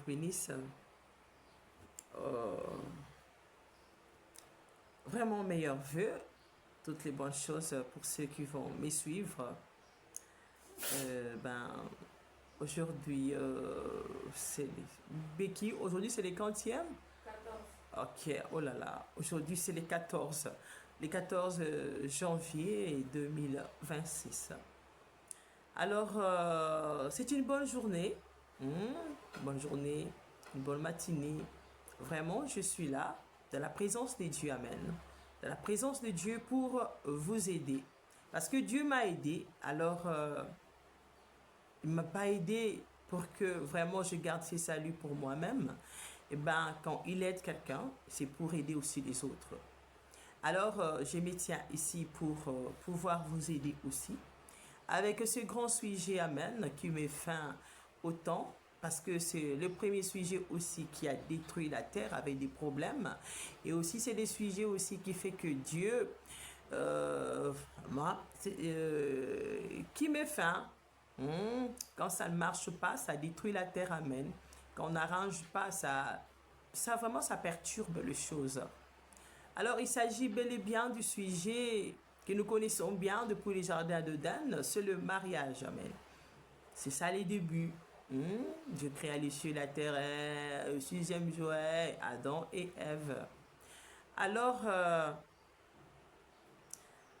vous bénisse. Euh, Vraiment meilleurs vœux, toutes les bonnes choses pour ceux qui vont me suivre. Ben, aujourd'hui, c'est Becky, aujourd'hui c'est les quantièmes? 14. Ok, oh là là, aujourd'hui c'est les 14 janvier 2026. Alors, c'est une bonne journée, bonne journée, une bonne matinée. Vraiment, je suis là, dans la présence de Dieu, amen. Dans la présence de Dieu pour vous aider. Parce que Dieu m'a aidé, alors il ne m'a pas aidé pour que vraiment je garde ses saluts pour moi-même. Et ben, quand il aide quelqu'un, c'est pour aider aussi les autres. Alors, je me tiens ici pour pouvoir vous aider aussi avec ce grand sujet, amen, qui met fin au temps, parce que c'est le premier sujet aussi qui a détruit la terre avec des problèmes, et aussi c'est des sujets aussi qui fait que Dieu, moi, qui met fin, quand ça ne marche pas, ça détruit la terre, amen. Quand on n'arrange pas, ça vraiment, ça perturbe les choses. Alors, il s'agit bel et bien du sujet que nous connaissons bien depuis les jardins d'Éden, c'est le mariage. Amen. C'est ça les débuts. Dieu créa les cieux et la terre, le sixième jour, Adam et Ève. Alors,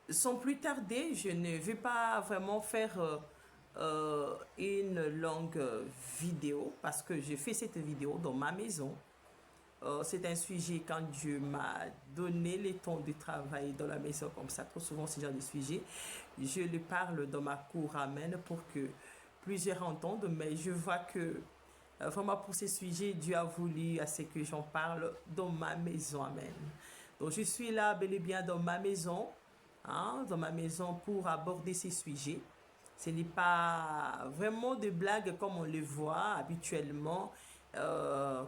sans plus tarder, je ne vais pas vraiment faire une longue vidéo parce que j'ai fait cette vidéo dans ma maison. C'est un sujet quand Dieu m'a donné les temps de travail dans la maison comme ça, trop souvent ce genre de sujet, je le parle dans ma cour, amen, pour que plusieurs entendent, mais je vois que vraiment pour ces sujets, Dieu a voulu à ce que j'en parle dans ma maison, amen. Donc je suis là bel et bien dans ma maison pour aborder ces sujets. Ce n'est pas vraiment de blagues comme on les voit habituellement.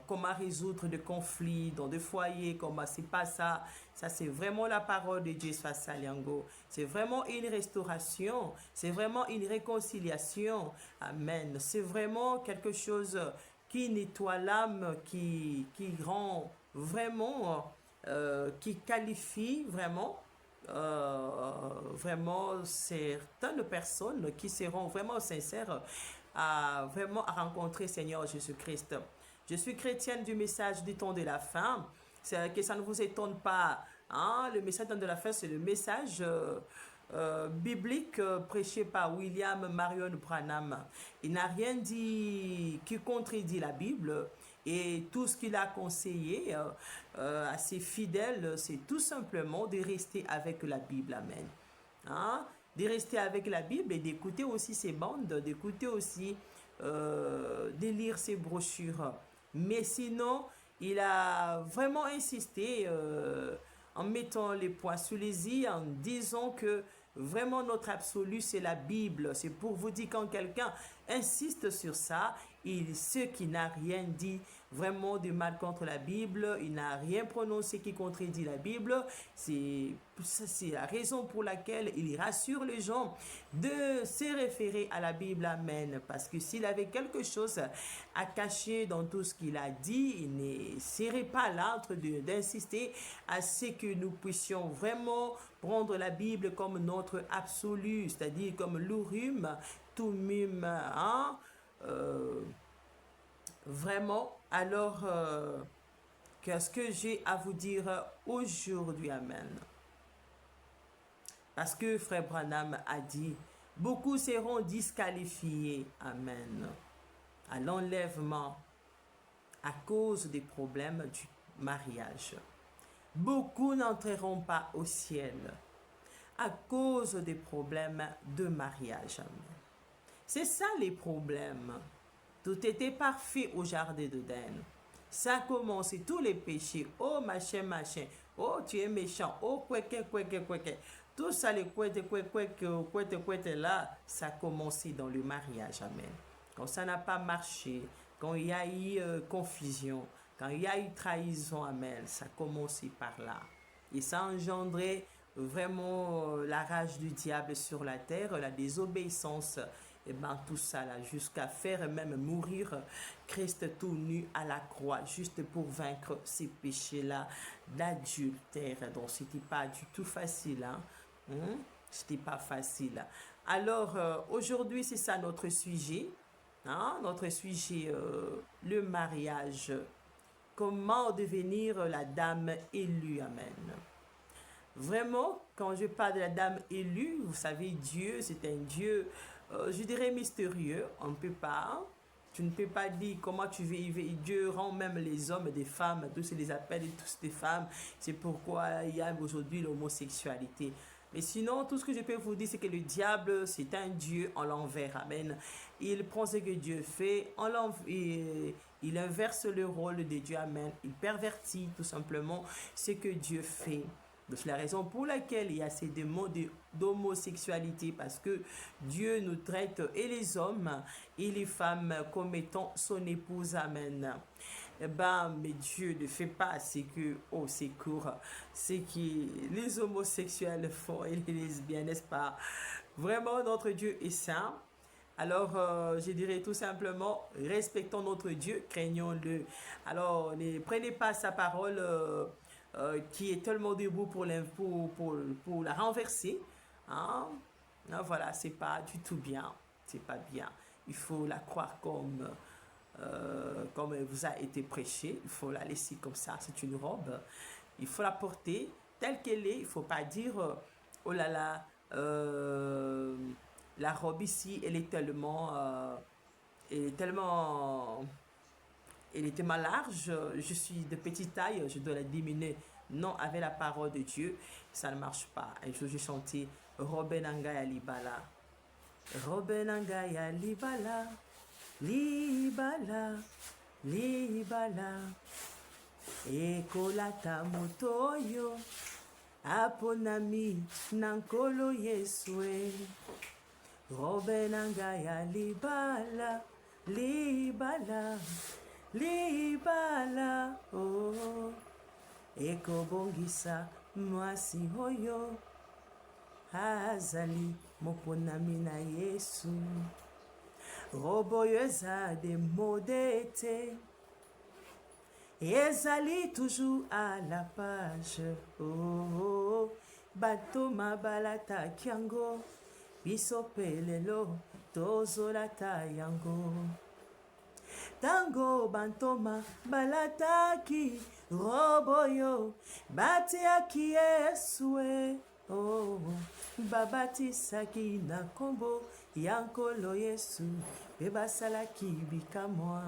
Comment résoudre des conflits dans des foyers, comment c'est pas ça. Ça, c'est vraiment la parole de Dieu face à Liango. C'est vraiment une restauration. C'est vraiment une réconciliation. Amen. C'est vraiment quelque chose qui nettoie l'âme, qui rend vraiment, qui qualifie vraiment certaines personnes qui seront vraiment sincères vraiment à rencontrer Seigneur Jésus-Christ. Je suis chrétienne du message du temps de la fin. C'est que ça ne vous étonne pas. Hein? Le message du temps de la fin, c'est le message biblique prêché par William Marion Branham. Il n'a rien dit qui contredit la Bible. Et tout ce qu'il a conseillé à ses fidèles, c'est tout simplement de rester avec la Bible. Amen. Hein? De rester avec la Bible et d'écouter aussi ses bandes, d'écouter aussi, de lire ses brochures. Mais sinon, il a vraiment insisté en mettant les points sous les i, en disant que vraiment notre absolu, c'est la Bible. C'est pour vous dire quand quelqu'un insiste sur ça, ce qui n'a rien dit vraiment de mal contre la Bible, il n'a rien prononcé qui contredit la Bible. C'est la raison pour laquelle il rassure les gens de se référer à la Bible. Amen. Parce que s'il avait quelque chose à cacher dans tout ce qu'il a dit, il ne serait pas là d'insister à ce que nous puissions vraiment prendre la Bible comme notre absolu, c'est-à-dire comme l'urim, tumim, hein? Vraiment, alors, qu'est-ce que j'ai à vous dire aujourd'hui, amen. Parce que Frère Branham a dit, beaucoup seront disqualifiés, amen, à l'enlèvement à cause des problèmes du mariage. Beaucoup n'entreront pas au ciel à cause des problèmes de mariage, amen. C'est ça les problèmes. Tout était parfait au jardin d'Éden. Ça a commencé, tous les péchés. Oh, machin, machin. Oh, tu es méchant. Oh, kweke, kweke, kweke. Tout ça, les kwete, kweke, kwete, kwete, là, ça a commencé dans le mariage. Amen. Quand ça n'a pas marché, quand il y a eu confusion, quand il y a eu trahison, amen, ça a commencé par là. Et ça a engendré vraiment la rage du diable sur la terre, la désobéissance Et bien tout ça là, jusqu'à faire même mourir Christ tout nu à la croix, juste pour vaincre ces péchés-là d'adultère. Donc c'était pas du tout facile, hein? C'était pas facile. Alors aujourd'hui, c'est ça notre sujet, hein? Notre sujet, le mariage. Comment devenir la dame élue, amen. Vraiment, quand je parle de la dame élue, vous savez, Dieu, c'est un Dieu, je dirais mystérieux. On ne peut pas, tu ne peux pas dire comment tu veux vivre. Dieu rend même les hommes des femmes, tous les appelle tous des femmes. C'est pourquoi il y a aujourd'hui l'homosexualité. Mais sinon, tout ce que je peux vous dire, c'est que le diable, c'est un Dieu en l'envers. Amen. Il prend ce que Dieu fait, il inverse le rôle de Dieu. Amen. Il pervertit tout simplement ce que Dieu fait. C'est la raison pour laquelle il y a ces démons d'homosexualité, parce que Dieu nous traite, et les hommes et les femmes, comme étant son épouse. Amen. Eh ben, mais Dieu ne fait pas ce que, au secours, ce que les homosexuels font et les lesbiennes, n'est-ce pas? Vraiment, notre Dieu est saint. Alors, je dirais tout simplement, respectons notre Dieu, craignons-le. Alors, ne prenez pas sa parole qui est tellement debout pour la renverser. Hein? Non, voilà, c'est pas du tout bien. C'est pas bien. Il faut la croire comme elle vous a été prêchée. Il faut la laisser comme ça. C'est une robe. Il faut la porter telle qu'elle est. Il ne faut pas dire, oh là là, la robe ici, elle est tellement large, je suis de petite taille, je dois la diminuer. Non, avec la parole de Dieu, ça ne marche pas. Un jour, j'ai chanté Robenanga Libala. Robenanga Libala, Libala, Libala. Ekolata motoyo, aponami nankolo Yesue. Robenanga Libala, Libala. Libala, oh, ekobongisa mwasi oyo, azali moponami na Yesu. Robo yo eza demodete, ezali toujours à la page, oh, bato mabalata kiango, biso pelelo tozolata yango. Tango bantoma balataki roboyo batiaki Yesue, oh, babatisaki na kombo ya nkolo Yesu pe basalaki bikamwa.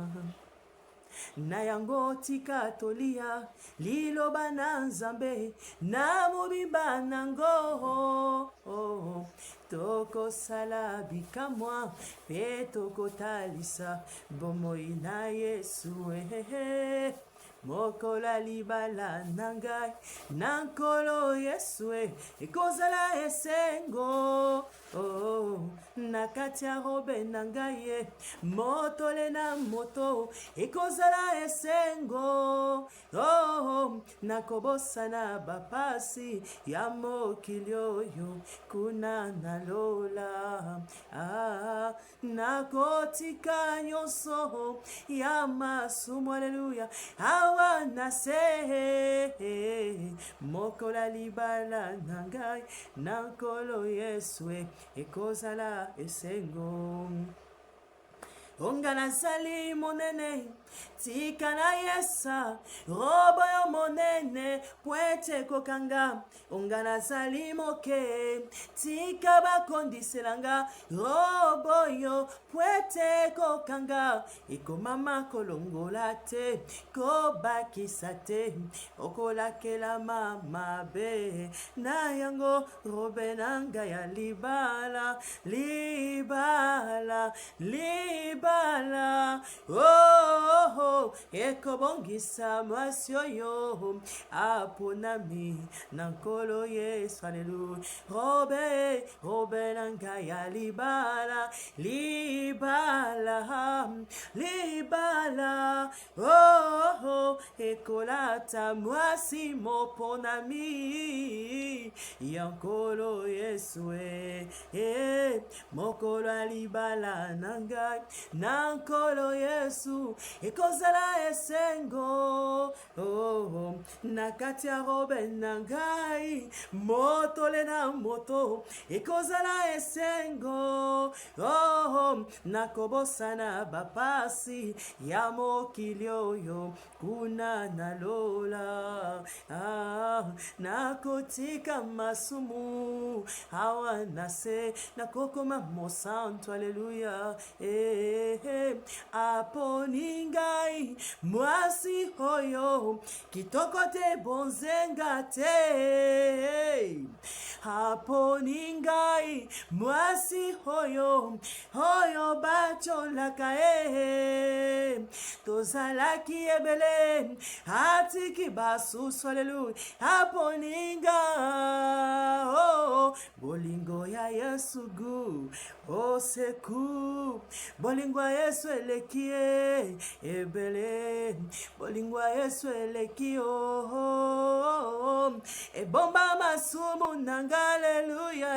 Na yango tika tolia liloba na Nzambe na mobimba nango, oh, toko sala bikamwa pe toko talisa bomoi na Yesu. Mokola libala nangai nankolo Yesue ekozala esengo, oh, nakati ya robe nangai motole na moto ekozala esengo, oh, nakobosana bapasi ya mokili oyo kuna nalola, ah, nakotika nyonso ya masumu, haleluya, awana se mokola libala nangai nankolo Yesue ekozala esengo. Ongana zali monene tika na Yesa robo yo monene pwete kokanga. Ongana zali moke tika bakondiselanga robo yo pwete kokanga. Eko mama kolongola te kobakisa te okolakela mama be na yango robe nanga ya libala, libala, libala, oh, oh, ekobongisa mwasi oyo aponami nankolo Yesu, haleluya. Robe, robe nanga ya libala, libala, libala, oh, oh, ekolata mwasi moponami yankolo Yesu mokolo alibala nangai nankolo Yesu ekozala esengo oh, nakati ya robe nangai motole na moto ekozala esengo oh, nakobosana bapasi ya mokili oyo kuna nalola nakotika masumu awa nase nakokoma mosantu aleluya aponi ngai mwasi oyo kitoko te bonzenga te aponi ngai mwasi oyo bacholaka tozalaki ebele atiki basusu aleluya aponinga bolingo ya Yesu gu oseku bolingo ya Yesu elekie ebele bolingo ya Yesu eleki ebomba masumu nanga aleluya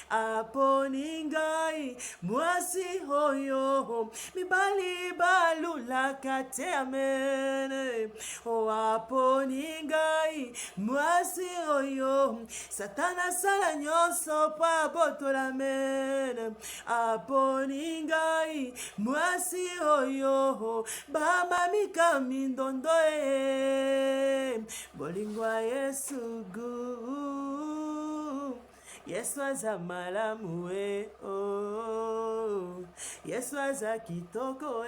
aponingai mwasi oyo mibali balulaka te amen aponingai mwasi oyo satana sala nyonso pa botola amen aponingai mwasi oyo bamamika mindondo bolingwa Yesu gu Yesu aza malamu oh Yesu aza kitoko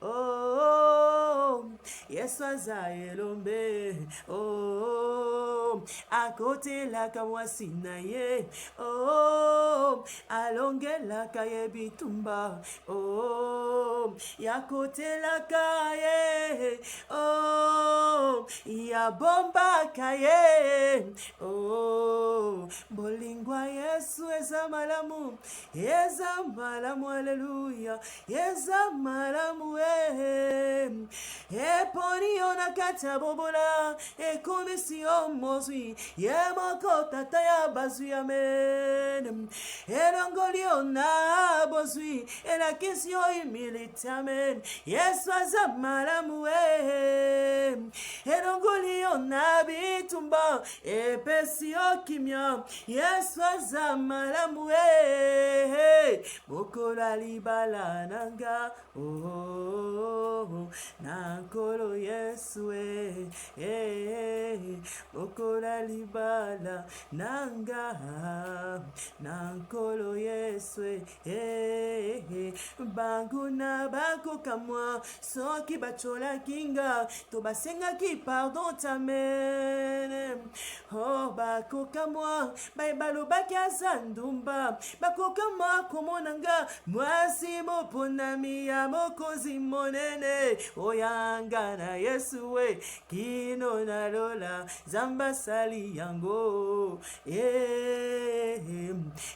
oh Yesu aza elombe oh akotelaka mwasi na ye oh alongelaka ye bitumba oh yakotelaka ye oh yabombaka ye oh bolingwa Yesu eza malamu haleluya eza malamu eponi yona kata bobola ekomisi omozwi yemoko tata ya bazwi amen elongoli ona bozwi elakisi yo humility amen Yesu aza malamu elongoli ona bitumba epesi yo kimya Yesu aza malamu mokola libala nanga oh nankolo Yesu mokola libala nanga nankolo Yesu banguna bakokamwa soki bachola kinga to basengaki pardon tamen oh bakokamwa balobaki aza ndumba bakokamwa komonanga mwasi moponami ya mokozi monene oyanga na Yesu kino nalola zamba sali yango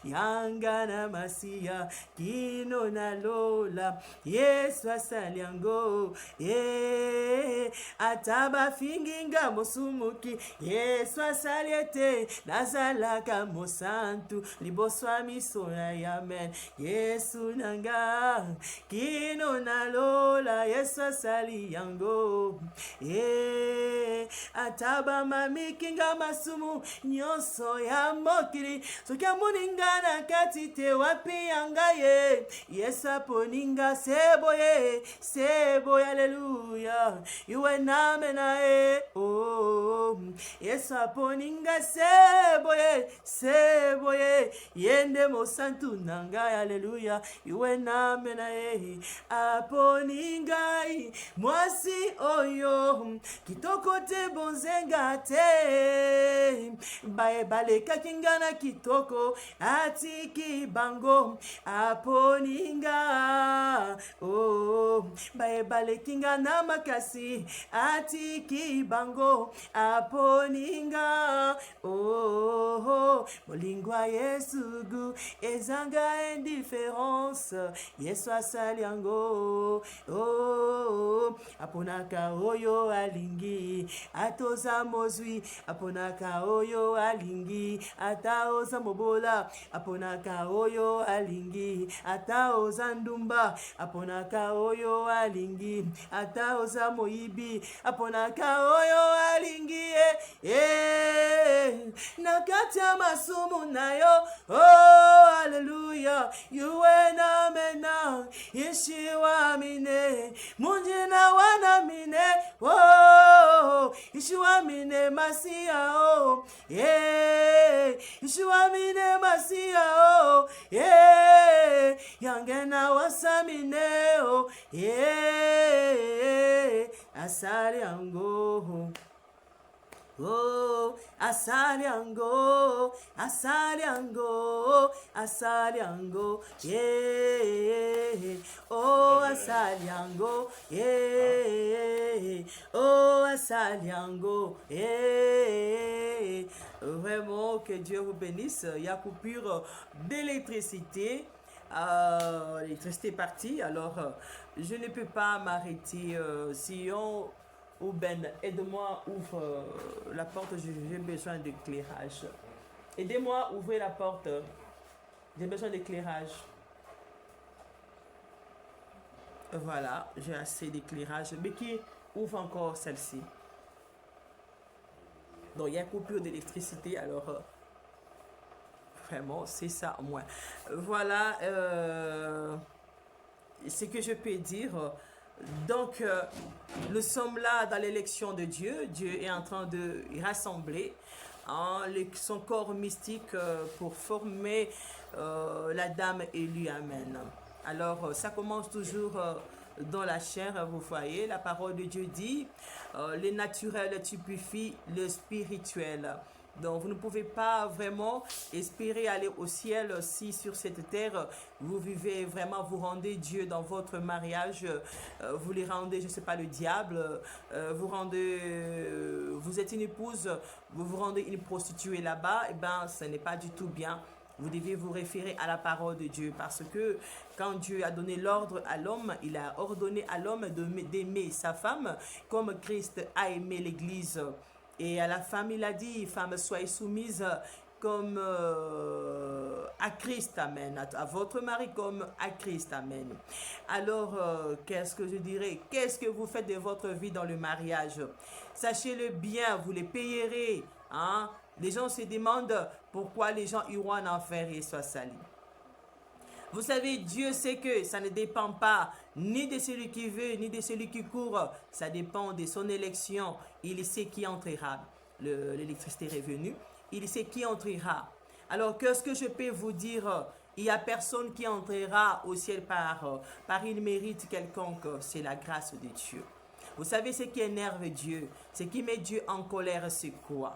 yanga na masiya kino nalola Yesu asali yango ataba finginga mosumuki Yesu asali ete nazalaka mosantu liboswa miso ya amen Yesu nanga kino nalola Yesu asali yango ataba mamikinga masumu nyonso ya mokili soki amoninga na kati te wapi yanga ye Yesu aponinga seboye aleluya iwe name na oh Yesu aponinga seboye yende mosantu nanga aleluya iwe name na aponingai mwasi oyo kitoko te bonzenga te balekaki nga na kitoko atiki bango aponinga oh baleki nga na makasi atiki bango aponinga oh molingwa Yesu gu ezanga indifférence Yesu asali yango oh yo aponaka oyo alingi atoza mozwi aponaka oyo alingi ataoza mobola aponaka oyo alingi ataoza ndumba aponaka oyo alingi ataoza moyibi aponaka oyo alingi na kati ya masumu na yo oh haleluya yuwe na mena ishiwa mine munjina wana mine oh ishiwa mine masia oh ishiwa mine masia oh yangena wasamine oh asali yango oh asali yango asali yango asali yango oh asali yango oh asali yango vraiment que Dieu vous bénisse. Il y a coupure d'électricité. L'électricité est partie, alors je ne peux pas m'arrêter. Sion ou Ben, aide-moi, ouvre la porte, j'ai besoin d'éclairage. Aidez-moi, ouvrez la porte, j'ai besoin d'éclairage. Voilà, j'ai assez d'éclairage, mais qui ouvre encore celle-ci? Donc il y a coupure d'électricité, alors vraiment c'est ça au moins. Voilà ce que je peux dire. Donc nous sommes là dans l'élection de Dieu. Dieu est en train de rassembler son corps mystique pour former la dame élue. Amen. Alors ça commence toujours dans la chair, vous voyez, la parole de Dieu dit, le naturel stupéfie le spirituel. Donc vous ne pouvez pas vraiment espérer aller au ciel si sur cette terre vous vivez vraiment, vous rendez Dieu dans votre mariage, vous les rendez, je ne sais pas, le diable, vous êtes une épouse, vous vous rendez une prostituée là-bas, et ben ce n'est pas du tout bien. Vous devez vous référer à la parole de Dieu parce que quand Dieu a donné l'ordre à l'homme, il a ordonné à l'homme d'aimer sa femme comme Christ a aimé l'Église. Et à la femme, il a dit, femme, soyez soumise comme à Christ, amen. À votre mari comme à Christ, amen. Alors, qu'est-ce que je dirais? Qu'est-ce que vous faites de votre vie dans le mariage? Sachez-le bien, vous les payerez, hein? Les gens se demandent pourquoi les gens iront en enfer et soient salis. Vous savez, Dieu sait que ça ne dépend pas ni de celui qui veut, ni de celui qui court. Ça dépend de son élection. Il sait qui entrera. L'électricité est revenue. Il sait qui entrera. Alors, qu'est-ce que je peux vous dire? Il n'y a personne qui entrera au ciel par une mérite quelconque. C'est la grâce de Dieu. Vous savez ce qui énerve Dieu, ce qui met Dieu en colère, c'est quoi?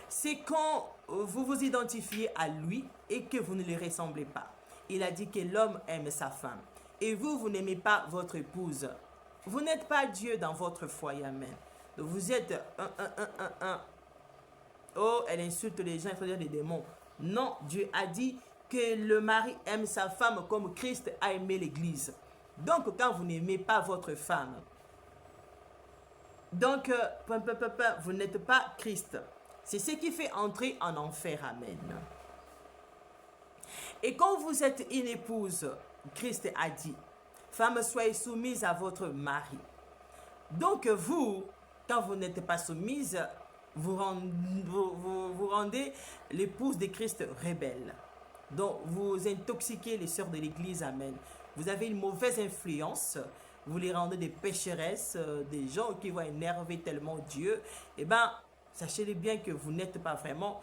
C'est quand vous vous identifiez à lui et que vous ne le ressemblez pas. Il a dit que l'homme aime sa femme. Et vous, vous n'aimez pas votre épouse. Vous n'êtes pas Dieu dans votre foyer, amen. Donc vous êtes un. Oh, elle insulte les gens, il faut dire des démons. Non, Dieu a dit que le mari aime sa femme comme Christ a aimé l'Église. Donc quand vous n'aimez pas votre femme, donc vous n'êtes pas Christ. C'est ce qui fait entrer en enfer. Amen. Et quand vous êtes une épouse, Christ a dit, femme, soyez soumise à votre mari. Donc vous, quand vous n'êtes pas soumise, vous rendez l'épouse de Christ rebelle. Donc vous intoxiquez les sœurs de l'église. Amen. Vous avez une mauvaise influence. Vous les rendez des pécheresses, des gens qui vont énerver tellement Dieu. Eh bien, sachez-le bien que vous n'êtes pas vraiment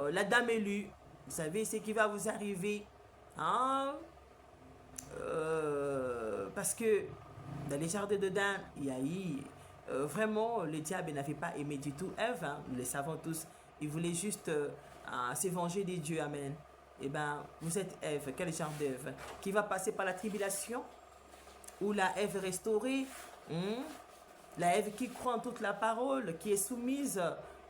la dame élue. Vous savez ce qui va vous arriver. Hein? Parce que dans les jardins d'Éden, il y a eu vraiment, le diable n'avait pas aimé du tout Ève. Hein? Nous le savons tous. Il voulait juste se venger des dieux. Amen. Eh bien, vous êtes Ève. Quel genre d'Ève? Qui va passer par la tribulation? Ou la Ève restaurée? La Ève qui croit en toute la parole, qui est soumise,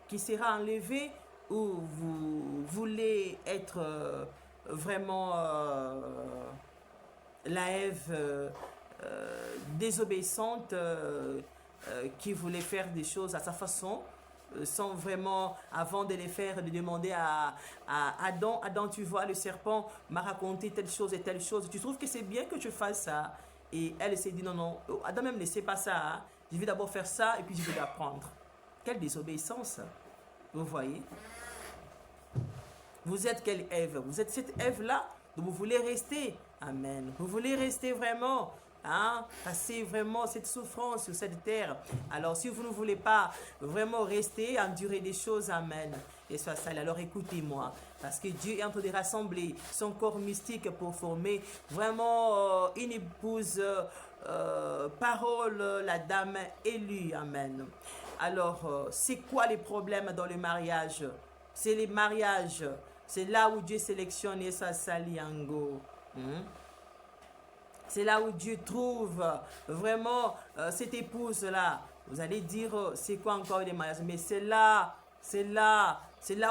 qui sera enlevée, ou vous voulez être vraiment la Ève désobéissante, qui voulait faire des choses à sa façon, sans vraiment, avant de les faire, de demander à Adam, Adam, tu vois, le serpent m'a raconté telle chose et telle chose, tu trouves que c'est bien que tu fasses ça? Et elle s'est dit, non, non, Adam même ne sait pas ça, hein. Je vais d'abord faire ça et puis je vais l'apprendre. Quelle désobéissance, vous voyez? Vous êtes quelle Ève? Vous êtes cette Ève-là dont vous voulez rester. Amen. Vous voulez rester vraiment, hein, passer vraiment cette souffrance sur cette terre. Alors, si vous ne voulez pas vraiment rester, endurer des choses, amen. Et soit ça, alors écoutez-moi. Parce que Dieu est en train de rassembler son corps mystique pour former vraiment une épouse parole, la dame élue. Amen. Alors, c'est quoi les problèmes dans le mariage? C'est les mariages. C'est là où Dieu sélectionne et ça saliango. C'est là où Dieu trouve vraiment cette épouse-là. Vous allez dire, c'est quoi encore les mariages? Mais c'est là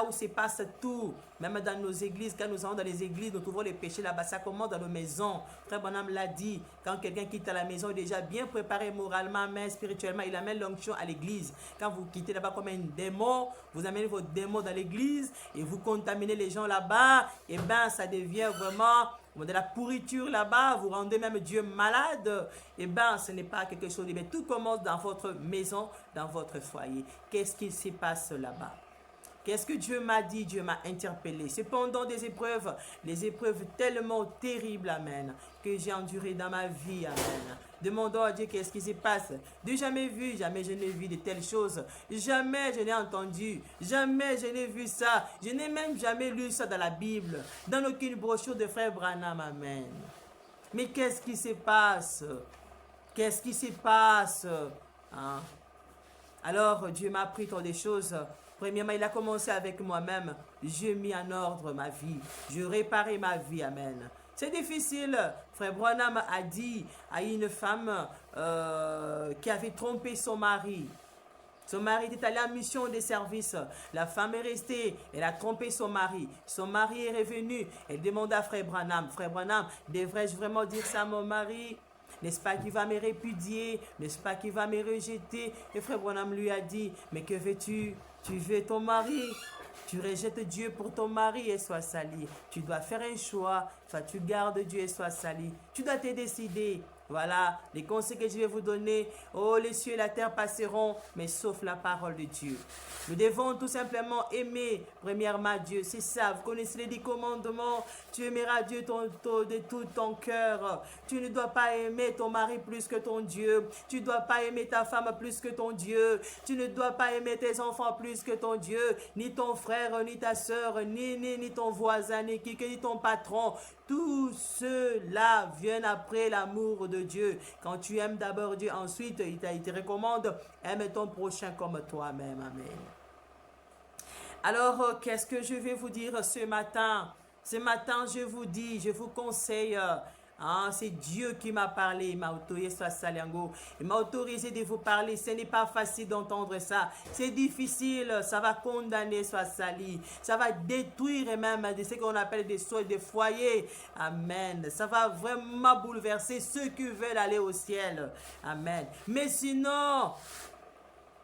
où se passe tout. Même dans nos églises, quand nous allons dans les églises, nous trouvons les péchés là-bas. Ça commence dans nos maisons. Frère Branham l'a dit. Quand quelqu'un quitte à la maison, il est déjà bien préparé moralement, mais spirituellement, il amène l'onction à l'église. Quand vous quittez là-bas comme un démon, vous amenez vos démons dans l'église et vous contaminez les gens là-bas, et bien ça devient vraiment de la pourriture là-bas, vous rendez même Dieu malade. Et bien ce n'est pas quelque chose. Mais tout commence dans votre maison, dans votre foyer. Qu'est-ce qui se passe là-bas? Qu'est-ce que Dieu m'a dit? Dieu m'a interpellé. Cependant, des épreuves, les épreuves tellement terribles, amen, que j'ai endurées dans ma vie, amen. Demandons à Dieu qu'est-ce qui se passe. De jamais vu, jamais je n'ai vu de telles choses. Jamais je n'ai entendu. Jamais je n'ai vu ça. Je n'ai même jamais lu ça dans la Bible. Dans aucune brochure de Frère Branham, amen. Mais qu'est-ce qui se passe? Qu'est-ce qui se passe? Hein? Alors, Dieu m'a appris tant de choses. Premièrement, il a commencé avec moi-même. J'ai mis en ordre ma vie. Je réparais ma vie. Amen. C'est difficile. Frère Branham a dit à une femme qui avait trompé son mari. Son mari était allé en mission de service. La femme est restée. Elle a trompé son mari. Son mari est revenu. Elle demande à Frère Branham. Frère Branham, devrais-je vraiment dire ça à mon mari? N'est-ce pas qu'il va me répudier? N'est-ce pas qu'il va me rejeter? Et Frère Branham lui a dit, mais que veux-tu? Tu veux ton mari? Tu rejettes Dieu pour ton mari et sois sali. Tu dois faire un choix. Soit tu gardes Dieu et sois sali. Tu dois te décider. Voilà les conseils que je vais vous donner. Oh, les cieux et la terre passeront, mais sauf la parole de Dieu. Nous devons tout simplement aimer, premièrement, Dieu. C'est ça, vous connaissez les 10 commandements. Tu aimeras Dieu de tout ton cœur. Tu ne dois pas aimer ton mari plus que ton Dieu. Tu ne dois pas aimer ta femme plus que ton Dieu. Tu ne dois pas aimer tes enfants plus que ton Dieu. Ni ton frère, ni ta soeur, ni ton voisin, ni ton patron. Tout cela vient après l'amour de Dieu. Quand tu aimes d'abord Dieu, ensuite il te recommande, aime ton prochain comme toi-même. Amen. Alors, qu'est-ce que je vais vous dire ce matin? Ce matin, je vous dis, je vous conseille, c'est Dieu qui m'a parlé, il m'a autorisé, il m'a autorisé de vous parler. Ce n'est pas facile d'entendre ça. C'est difficile, ça va condamner, soit sali. Ça va détruire même de ce qu'on appelle des foyers. Amen. Ça va vraiment bouleverser ceux qui veulent aller au ciel. Amen. Mais sinon,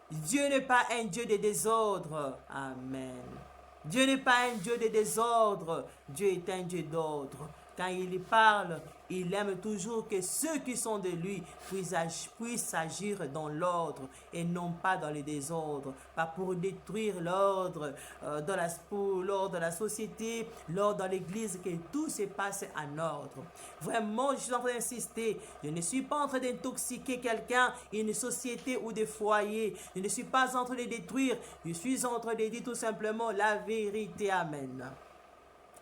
Dieu n'est pas un Dieu de désordre. Amen. Dieu n'est pas un Dieu de désordre. Dieu est un Dieu d'ordre. Quand il parle, il aime toujours que ceux qui sont de lui puissent agir dans l'ordre et non pas dans le désordre. Pas pour détruire l'ordre dans la société, l'ordre dans l'église, que tout se passe en ordre. Vraiment, je suis en train d'insister. Je ne suis pas en train d'intoxiquer quelqu'un, une société ou des foyers. Je ne suis pas en train de détruire. Je suis en train de dire tout simplement la vérité. Amen.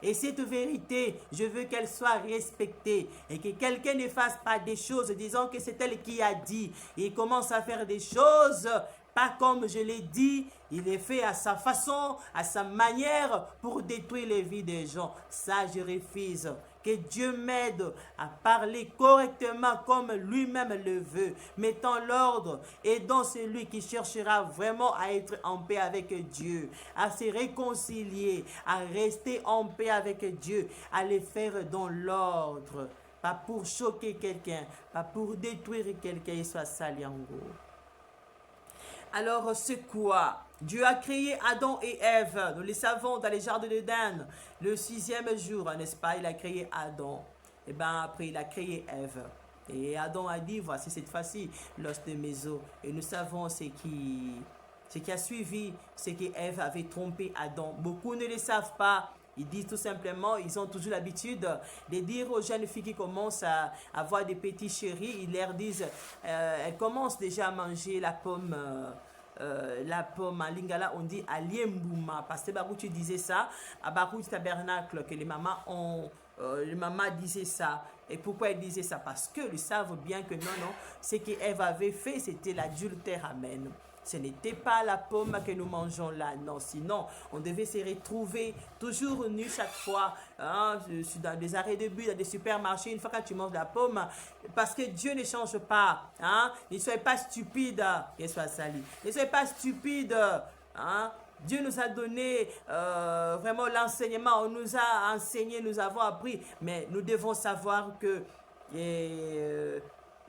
Et cette vérité, je veux qu'elle soit respectée et que quelqu'un ne fasse pas des choses disant que c'est elle qui a dit. Il commence à faire des choses pas comme je l'ai dit, il est fait à sa façon, à sa manière pour détruire les vies des gens. Ça, je refuse. Que Dieu m'aide à parler correctement comme lui-même le veut, mettant l'ordre, aidant celui qui cherchera vraiment à être en paix avec Dieu, à se réconcilier, à rester en paix avec Dieu, à les faire dans l'ordre. pas pour choquer quelqu'un, pas pour détruire quelqu'un, il soit saliango. Alors, c'est quoi? Dieu a créé Adam et Ève, nous le savons, dans les jardins d'Éden, le 6e jour, n'est-ce pas? Il a créé Adam. Et bien après, il a créé Ève. Et Adam a dit, voici cette fois-ci l'os de mes os. Et nous savons ce qui a suivi, c'est qu'Ève avait trompé Adam. Beaucoup ne le savent pas. Ils disent tout simplement, ils ont toujours l'habitude de dire aux jeunes filles qui commencent à avoir des petits chéris, ils leur disent, elles commencent déjà à manger la pomme en lingala, on dit aliembouma. Parce que Barou, tu disais ça, à Barou Tabernacle, que les mamans disaient ça. Et pourquoi elles disaient ça? Parce que ils savent bien que non, ce qu'Ève avait fait, c'était l'adultère, amen. Ce n'était pas la pomme que nous mangeons là, non. Sinon, on devait se retrouver toujours nus chaque fois, hein, dans des arrêts de bus, dans des supermarchés, une fois que tu manges la pomme, parce que Dieu ne change pas. Hein. Ne soyez pas stupides, qu'il soit sali. Ne soyez pas stupides. Hein. Dieu nous a donné vraiment l'enseignement, on nous a enseigné, nous avons appris, mais nous devons savoir que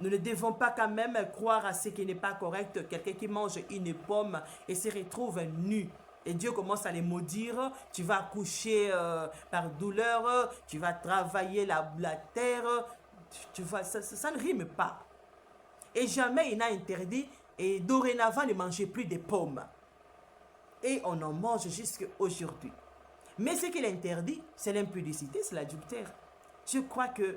nous ne devons pas quand même croire à ce qui n'est pas correct. Quelqu'un qui mange une pomme et se retrouve nu. Et Dieu commence à les maudire. Tu vas accoucher par douleur. Tu vas travailler la terre. Ça ne rime pas. Et jamais il n'a interdit. Et dorénavant, ne mangez plus de pommes. Et on en mange jusqu'à aujourd'hui. Mais ce qu'il interdit, c'est l'impudicité, c'est l'adultère. Je crois que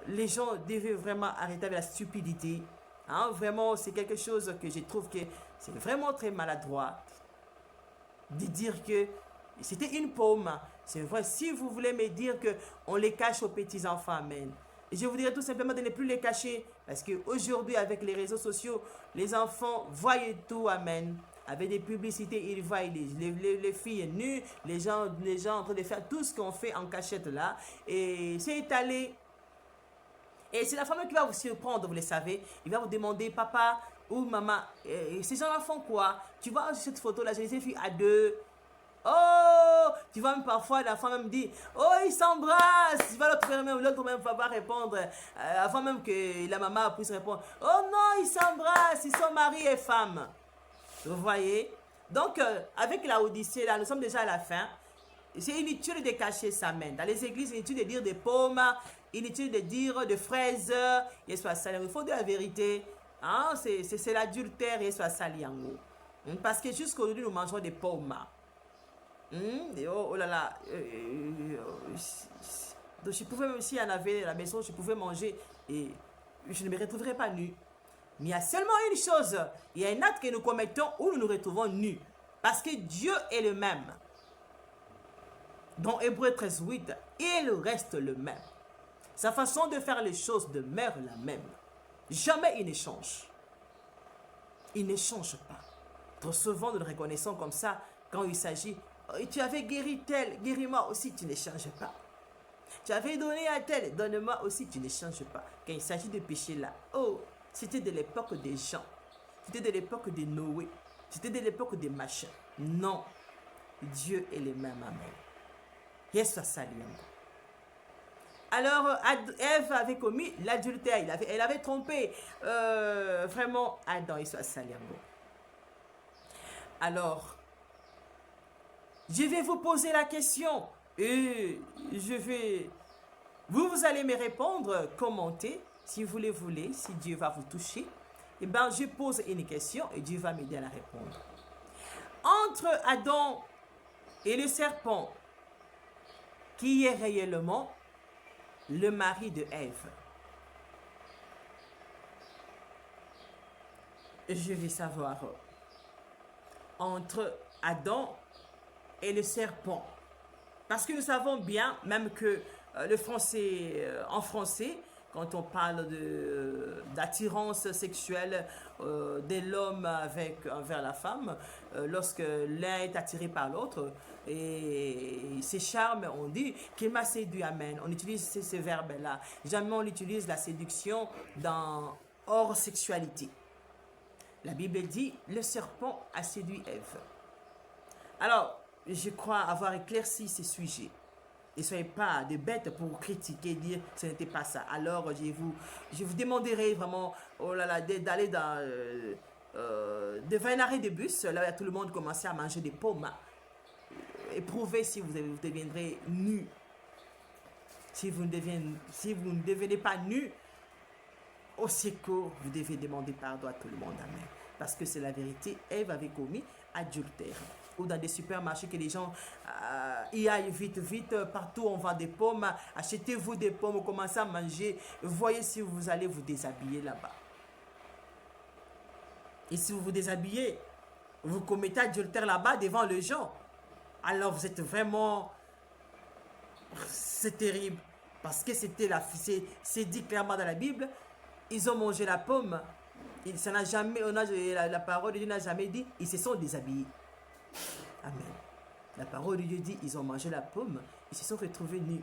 les gens devaient vraiment arrêter avec la stupidité. Hein, vraiment, c'est quelque chose que je trouve que c'est vraiment très maladroit de dire que c'était une pomme. C'est vrai, si vous voulez me dire qu'on les cache aux petits-enfants, amen. Je vous dirais tout simplement de ne plus les cacher. Parce qu'aujourd'hui, avec les réseaux sociaux, les enfants voient tout, amen. Avec des publicités, ils voient les filles nues, les gens en train de faire tout ce qu'on fait en cachette là. Et c'est étalé. Et c'est la femme qui va vous surprendre, vous le savez. Il va vous demander, papa ou maman, ces gens-là font quoi? Tu vois cette photo-là, j'ai les filles à deux. Oh, tu vois même parfois la femme me dit, oh, ils s'embrassent. Tu vois l'autre même va pas répondre. Avant même que la maman puisse répondre, oh non, ils s'embrassent, ils sont mari et femme. Vous voyez? Donc, avec la Odyssée, là, nous sommes déjà à la fin. C'est inutile de cacher sa main. Dans les églises, c'est inutile de dire des pommes, inutile de dire des fraises. Il faut de la vérité. Hein? C'est l'adultère et soit sali en haut. Parce que jusqu'aujourd'hui, nous mangeons des pommes. Et oh là là. Donc, je pouvais, même s'il y en avait à la maison, je pouvais manger et je ne me retrouverais pas nu. Mais il y a seulement une chose. Il y a un acte que nous commettons où nous nous retrouvons nus. Parce que Dieu est le même. Dans Hébreux 13:8, il reste le même. Sa façon de faire les choses demeure la même. Jamais il ne change. Il ne change pas. Trop souvent, nous le reconnaissons comme ça quand il s'agit, oh, tu avais guéri tel, guéris-moi aussi, tu ne changes pas. Tu avais donné à tel, donne-moi aussi, tu ne changes pas. Quand il s'agit de péché là, oh, c'était de l'époque des gens. C'était de l'époque de Noé. C'était de l'époque des machins. Non. Dieu est le même, amen. Yes, ça alors, Ève avait commis l'adultère. Elle avait trompé vraiment Adam et soit saliango. Alors, je vais vous poser la question et vous allez me répondre, commentez, si vous le voulez, si Dieu va vous toucher. Eh bien, je pose une question et Dieu va m'aider à la répondre. Entre Adam et le serpent, qui est réellement le mari de Ève? Je vais savoir. Entre Adam et le serpent. Parce que nous savons bien, même que en français, quand on parle d'attirance sexuelle de l'homme envers la femme, lorsque l'un est attiré par l'autre, et ses charmes, on dit qu'il m'a séduit, amen. On utilise ces verbes-là. Jamais on utilise la séduction hors sexualité. La Bible dit, le serpent a séduit Ève. Alors, je crois avoir éclairci ces sujets. Ne soyez pas des bêtes pour critiquer, dire ce n'était pas ça. Alors, je vous demanderai vraiment, oh là là, d'aller devant un arrêt de bus, là où tout le monde commençait à manger des pommes. Éprouvez si vous deviendrez nu. Si vous ne devenez pas nu, au secours, vous devez demander pardon à tout le monde. Amen. Parce que c'est la vérité. Ève avait commis adultère. Ou dans des supermarchés que les gens y aillent vite, vite. Partout, on vend des pommes. Achetez-vous des pommes, commencez à manger. Voyez si vous allez vous déshabiller là-bas. Et si vous vous déshabillez, vous commettez adultère là-bas devant les gens. Alors vous êtes vraiment... C'est terrible. Parce que c'est dit clairement dans la Bible. Ils ont mangé la pomme. Ça n'a jamais, la parole de Dieu n'a jamais dit, ils se sont déshabillés. Amen. La parole de Dieu dit, ils ont mangé la pomme, ils se sont retrouvés nus.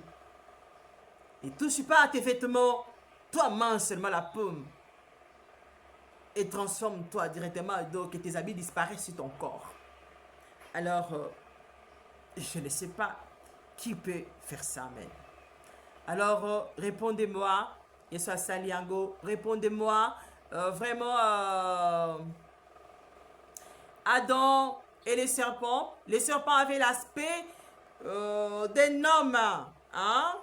Et touche pas à tes vêtements, toi mange seulement la pomme. Et transforme-toi directement, donc que tes habits disparaissent sur ton corps. Alors, je ne sais pas qui peut faire ça, amen. Alors, répondez-moi, Yeshua Saliango, répondez-moi, vraiment, Adam et les serpents avaient l'aspect d'un homme, hein?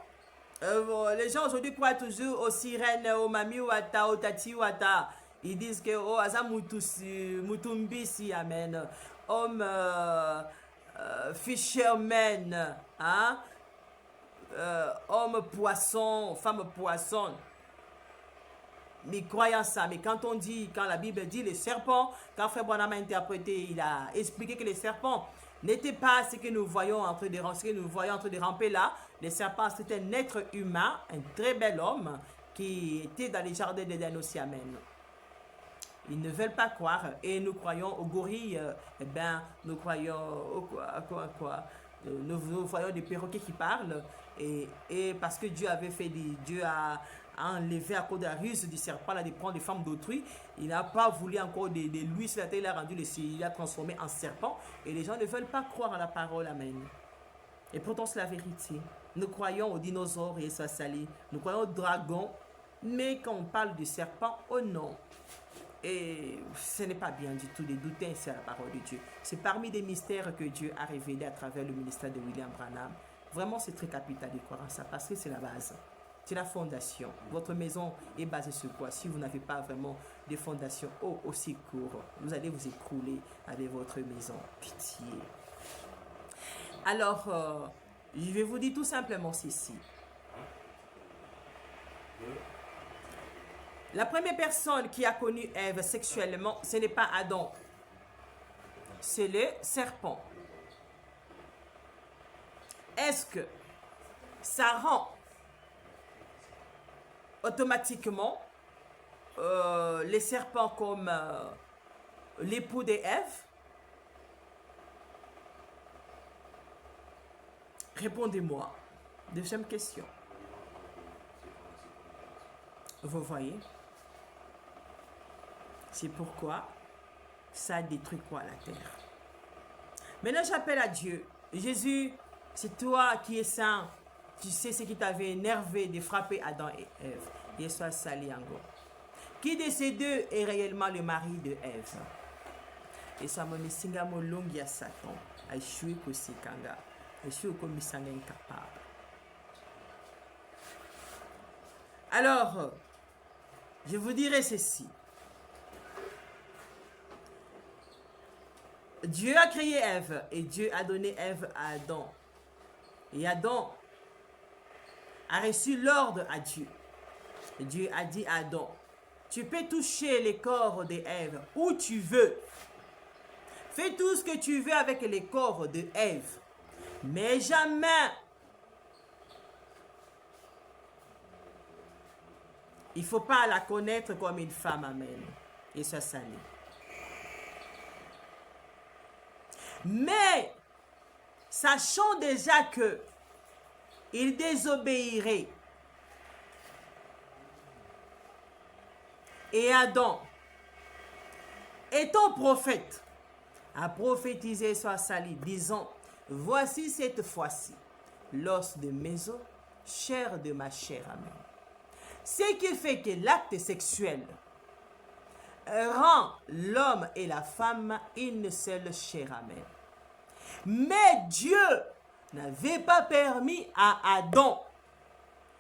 Les gens aujourd'hui croient toujours aux sirènes, aux mamies, aux tati, ils disent que oh, aza mutumbisi, amen, homme, fisherman, hein? Homme poisson, femme poisson. Mais croyant ça, mais quand la Bible dit les serpents, quand Frère Branham a interprété, il a expliqué que les serpents n'étaient pas ce que nous voyons en train de ramper là. Les serpents, c'était un être humain, un très bel homme qui était dans les jardins d'Éden aussi, amen. Ils ne veulent pas croire et nous croyons aux gorilles, eh bien, nous croyons à quoi nous voyons des perroquets qui parlent et parce que Dieu a enlevé à cause de la ruse du serpent là, de prendre les femmes d'autrui, il n'a pas voulu encore de lui sur la terre, il a transformé en serpent et les gens ne veulent pas croire à la parole, amen. Et pourtant c'est la vérité. Nous croyons aux dinosaures et ça sali, nous croyons aux dragons, mais quand on parle du serpent, oh non. Et ce n'est pas bien du tout de douter ainsi à la parole de Dieu. C'est parmi des mystères que Dieu a révélés à travers le ministère de William Branham. Vraiment, c'est très capital de croire en ça parce que c'est la base. C'est la fondation. Votre maison est basée sur quoi? Si vous n'avez pas vraiment de fondation au secours, vous allez vous écrouler avec votre maison. Pitié. Alors, je vais vous dire tout simplement ceci. La première personne qui a connu Ève sexuellement, ce n'est pas Adam. C'est le serpent. Est-ce que ça rend automatiquement les serpents comme l'époux d'Ève? Répondez-moi. Deuxième question. Vous voyez? C'est pourquoi ça détruit quoi la terre. Maintenant, j'appelle à Dieu. Jésus, c'est toi qui es saint. Tu sais ce qui t'avait énervé de frapper Adam et Ève. Yeshua Saliango. Qui de ces deux est réellement le mari de Ève? Et ça me singa molongi à Satan. Aïchoui kosikanga. Aïchoui komisanga incapable. Alors, je vous dirai ceci. Dieu a créé Ève et Dieu a donné Ève à Adam. Et Adam a reçu l'ordre à Dieu. Et Dieu a dit à Adam, tu peux toucher les corps de Ève où tu veux. Fais tout ce que tu veux avec les corps de Ève. Mais jamais il ne faut pas la connaître comme une femme, amen. Et ça s'allait. Mais, sachant déjà que il désobéirait, et Adam, étant prophète, a prophétisé sur Sali, disant, voici cette fois-ci, l'os de mes os, chair de ma chair. Amen. Ce qui fait que l'acte sexuel rend l'homme et la femme une seule chair. Amen. Mais Dieu n'avait pas permis à Adam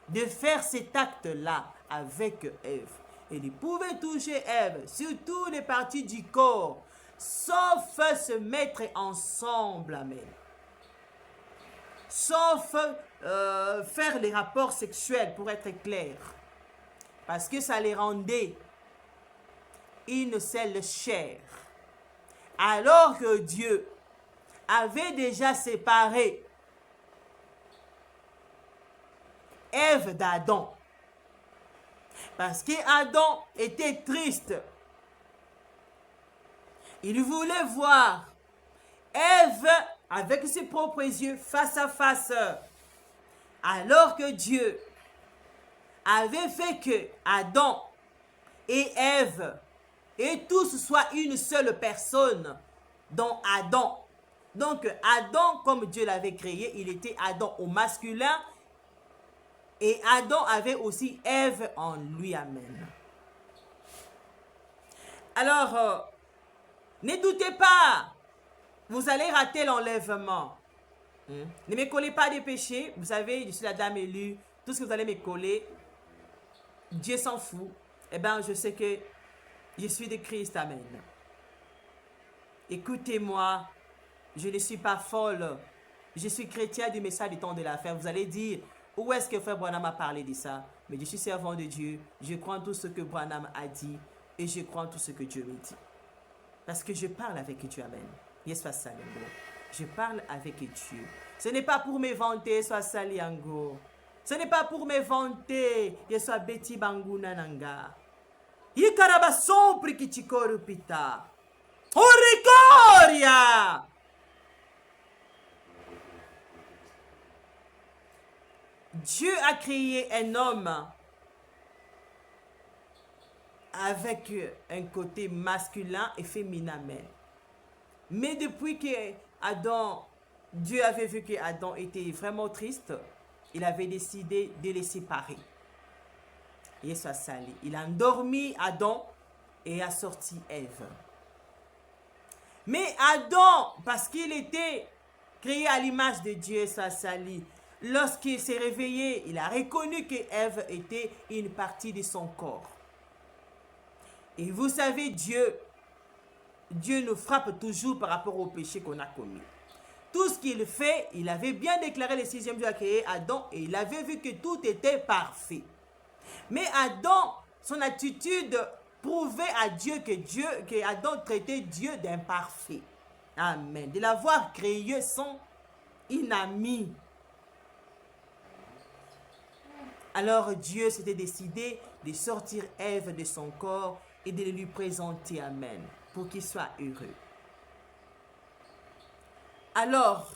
de faire cet acte-là avec Ève. Il pouvait toucher Ève sur toutes les parties du corps, sauf se mettre ensemble. Amen. Sauf faire les rapports sexuels, pour être clair. Parce que ça les rendait une seule chair. Alors que Dieu avait déjà séparé Ève d'Adam. Parce qu'Adam était triste. Il voulait voir Ève avec ses propres yeux face à face. Alors que Dieu avait fait que Adam et Ève et tous soient une seule personne, dont Adam. Donc Adam, comme Dieu l'avait créé, il était Adam au masculin. Et Adam avait aussi Ève en lui. Amen. Alors, ne doutez pas, vous allez rater l'enlèvement. Ne me collez pas des péchés. Vous savez, je suis la dame élue. Tout ce que vous allez me coller, Dieu s'en fout. Eh bien, je sais que je suis de Christ. Amen. Écoutez-moi, je ne suis pas folle. Je suis chrétien du message du temps de la fin. Vous allez dire, où est-ce que Frère Branham a parlé de ça? Mais je suis servant de Dieu. Je crois en tout ce que Branham a dit. Et je crois en tout ce que Dieu me dit. Parce que je parle avec Dieu. Amen. Yes, soit saliango. Je parle avec Dieu. Ce n'est pas pour me vanter, soit saliango. Ce n'est pas pour me vanter. Je sois Betty Banguna Nanga. Ikarabason prikichikorupita. Oricoria! Dieu a créé un homme avec un côté masculin et féminin. Mais depuis que Dieu avait vu que Adam était vraiment triste, il avait décidé de les séparer. Il a endormi Adam et a sorti Ève. Mais Adam, parce qu'il était créé à l'image de Dieu, lorsqu'il s'est réveillé, il a reconnu que Ève était une partie de son corps. Et vous savez, Dieu nous frappe toujours par rapport au péché qu'on a commis. Tout ce qu'il fait, il avait bien déclaré le sixième jour à créer Adam et il avait vu que tout était parfait. Mais Adam, son attitude prouvait à Dieu que Adam traitait Dieu d'imparfait. Amen. De l'avoir créé son inami. Alors Dieu s'était décidé de sortir Ève de son corps et de lui présenter. Amen. Pour qu'il soit heureux. Alors,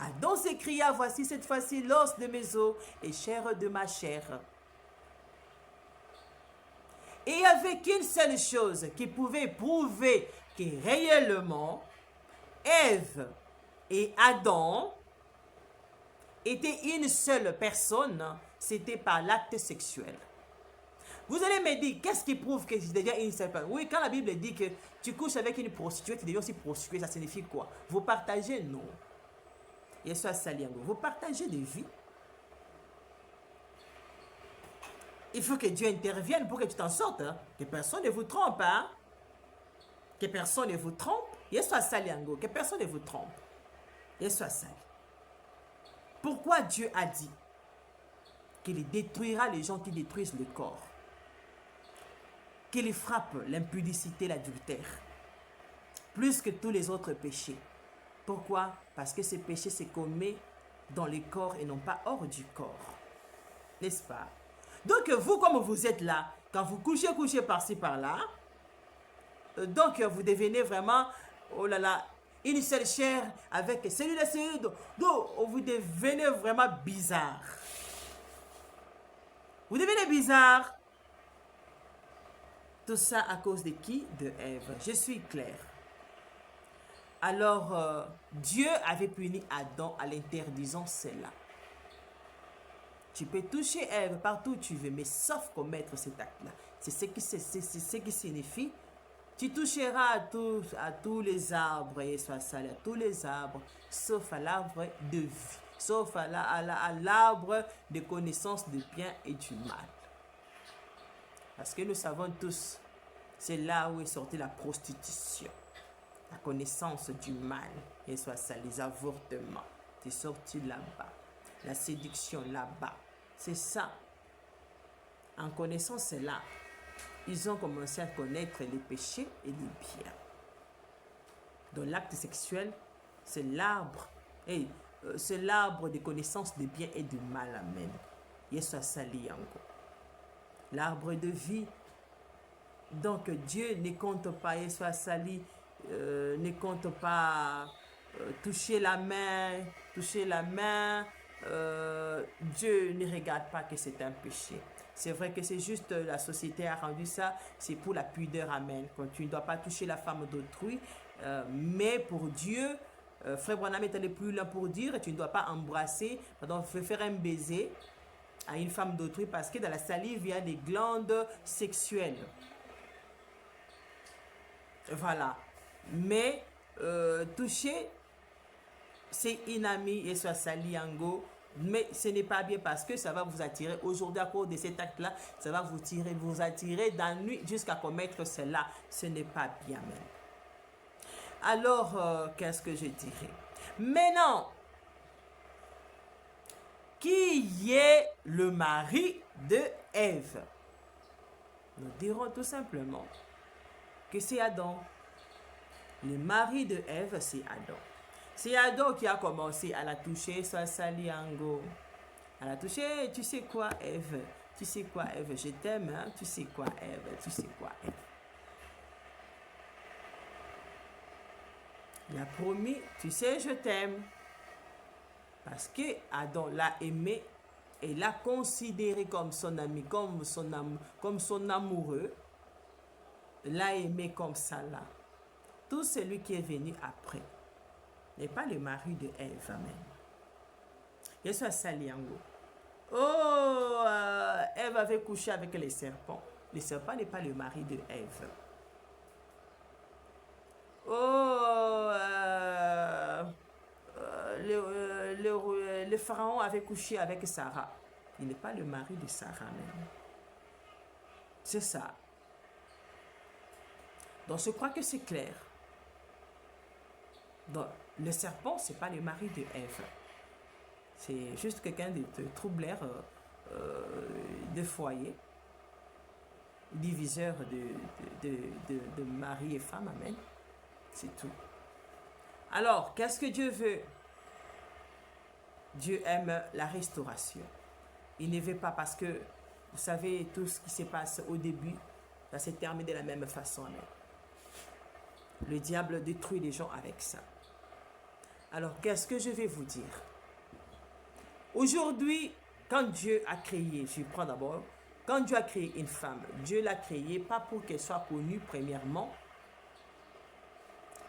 Adam s'écria, voici cette fois-ci l'os de mes os et chair de ma chair. Et il n'y avait qu'une seule chose qui pouvait prouver que réellement, Ève et Adam étaient une seule personne, c'était par l'acte sexuel. Vous allez me dire, qu'est-ce qui prouve que je deviens une seule personne? Oui, quand la Bible dit que tu couches avec une prostituée, tu deviens aussi prostituée, ça signifie quoi? Vous partagez? Non. Et ça, vous partagez des vies. Il faut que Dieu intervienne pour que tu t'en sortes. Hein? Que personne ne vous trompe. Hein? Que personne ne vous trompe. Et soit saliango. Que personne ne vous trompe. Et soit sali. Pourquoi Dieu a dit qu'il détruira les gens qui détruisent le corps? Qu'il frappe l'impudicité, l'adultère. Plus que tous les autres péchés. Pourquoi? Parce que ce péché se commet dans le corps et non pas hors du corps. N'est-ce pas? Donc vous, comme vous êtes là, quand vous couchez par-ci, par-là, donc vous devenez vraiment, oh là là, une seule chair avec celui-là, celui-là. Donc vous devenez vraiment bizarre. Vous devenez bizarre. Tout ça à cause de qui? De Ève. Je suis claire. Alors, Dieu avait puni Adam en l'interdisant cela. Tu peux toucher Ève partout où tu veux, mais sauf commettre cet acte-là. C'est ce qui signifie, tu toucheras à tous les arbres, et soit salé à tous les arbres, sauf à l'arbre de vie, sauf à l'arbre de connaissance du bien et du mal. Parce que nous savons tous, c'est là où est sortie la prostitution, la connaissance du mal, et soit ça, les avortements, c'est sorti là-bas, la séduction là-bas, c'est ça. En connaissant cela, ils ont commencé à connaître les péchés et les biens. Donc l'acte sexuel, c'est l'arbre, et c'est l'arbre de connaissance des biens et du mal, amen. Yesu sali yango. L'arbre de vie. Donc Dieu ne compte pas, Yesu sali, ne compte pas toucher la main. Dieu ne regarde pas que c'est un péché. C'est vrai que c'est juste la société a rendu ça, c'est pour la pudeur, amen. Quand tu ne dois pas toucher la femme d'autrui, mais pour Dieu, Frère Branham est allé plus loin pour dire, tu ne dois pas embrasser, pardon, faire un baiser à une femme d'autrui parce que dans la salive, il y a des glandes sexuelles. Voilà. Mais toucher, c'est inami et soit sali yango. Mais ce n'est pas bien parce que ça va vous attirer. Aujourd'hui, à cause de cet acte-là, ça va vous attirer dans la nuit jusqu'à commettre cela. Ce n'est pas bien même. Alors, qu'est-ce que je dirais? Maintenant, qui est le mari de Ève? Nous dirons tout simplement que c'est Adam. Le mari de Ève, c'est Adam. C'est Adam qui a commencé à la toucher, soit Saliango. À la toucher, tu sais quoi, Ève? Tu sais quoi, Ève? Je t'aime, hein? Tu sais quoi, Ève? Tu sais quoi, Ève? Il a promis, tu sais, je t'aime. Parce que Adam l'a aimé et l'a considéré comme son ami, comme son amoureux. L'a aimé comme ça là. Tout celui qui est venu après n'est pas le mari de Ève, amen. Yesu Saliango. Oh, Ève avait couché avec les serpents. Le serpent n'est pas le mari de Ève. Oh, le pharaon avait couché avec Sarah. Il n'est pas le mari de Sarah même. C'est ça. Donc je crois que c'est clair. Donc le serpent, ce n'est pas le mari de Ève. C'est juste quelqu'un de troubleur de foyer, diviseur de mari et femme, amen. C'est tout. Alors, qu'est-ce que Dieu veut? Dieu aime la restauration. Il ne veut pas parce que, vous savez, tout ce qui se passe au début, ça s'est terminé de la même façon. Amen. Le diable détruit les gens avec ça. Alors, qu'est-ce que je vais vous dire? Aujourd'hui, quand Dieu a créé, je prends d'abord, quand Dieu a créé une femme, Dieu l'a créée pas pour qu'elle soit connue premièrement,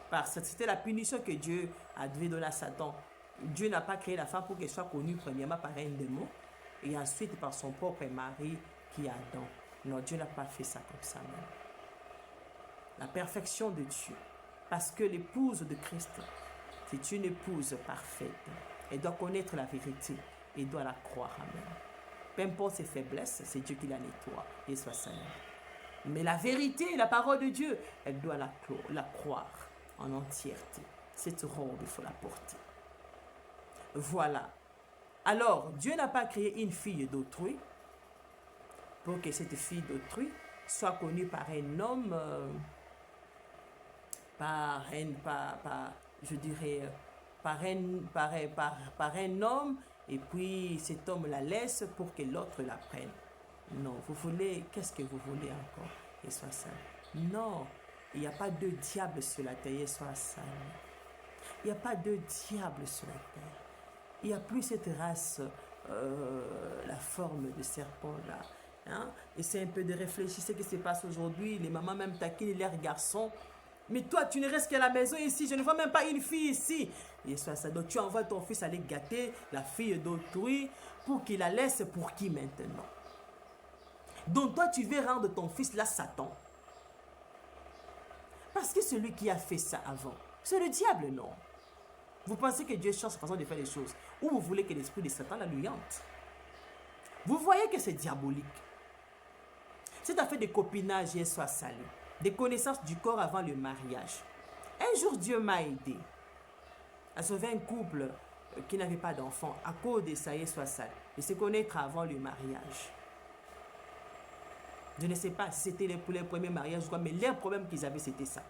parce que c'était la punition que Dieu a donné à Satan. Dieu n'a pas créé la femme pour qu'elle soit connue premièrement par un démon et ensuite par son propre mari qui est Adam. Non, Dieu n'a pas fait ça comme ça même. La perfection de Dieu. Parce que l'épouse de Christ, c'est une épouse parfaite. Elle doit connaître la vérité et doit la croire. Amen. Peu importe ses faiblesses, c'est Dieu qui la nettoie et soit sainte. Mais la vérité, la parole de Dieu, elle doit la croire en entièreté. Cette robe, il faut la porter. Voilà. Alors, Dieu n'a pas créé une fille d'autrui pour que cette fille d'autrui soit connue par un homme, par un homme, et puis cet homme la laisse pour que l'autre la prenne. Non, vous voulez, qu'est-ce que vous voulez encore? Et soit ça. Non, il n'y a pas de diable sur la terre, et soit ça. Il n'y a pas de diable sur la terre. Il n'y a plus cette race, la forme de serpent là. Hein? Et c'est un peu de réfléchir ce qui se passe aujourd'hui. Les mamans même taquinent leurs garçons Mais toi, tu ne restes qu'à la maison ici. Je ne vois même pas une fille ici. Et ça, donc tu envoies ton fils aller gâter la fille d'autrui pour qu'il la laisse pour qui maintenant? Donc toi, tu veux rendre ton fils là Satan. Parce que celui qui a fait ça avant, c'est le diable, non? Vous pensez que Dieu change sa façon de faire les choses? Ou vous voulez que l'esprit de Satan la lui hante? Vous voyez que c'est diabolique. Cette affaire de copinage et soit salé, des connaissances du corps avant le mariage. Un jour, Dieu m'a aidé à sauver un couple qui n'avait pas d'enfant à cause de ça et soit sale, de se connaître avant le mariage. Je ne sais pas si c'était pour les premiers mariages ou quoi, mais les problèmes qu'ils avaient, c'était ça.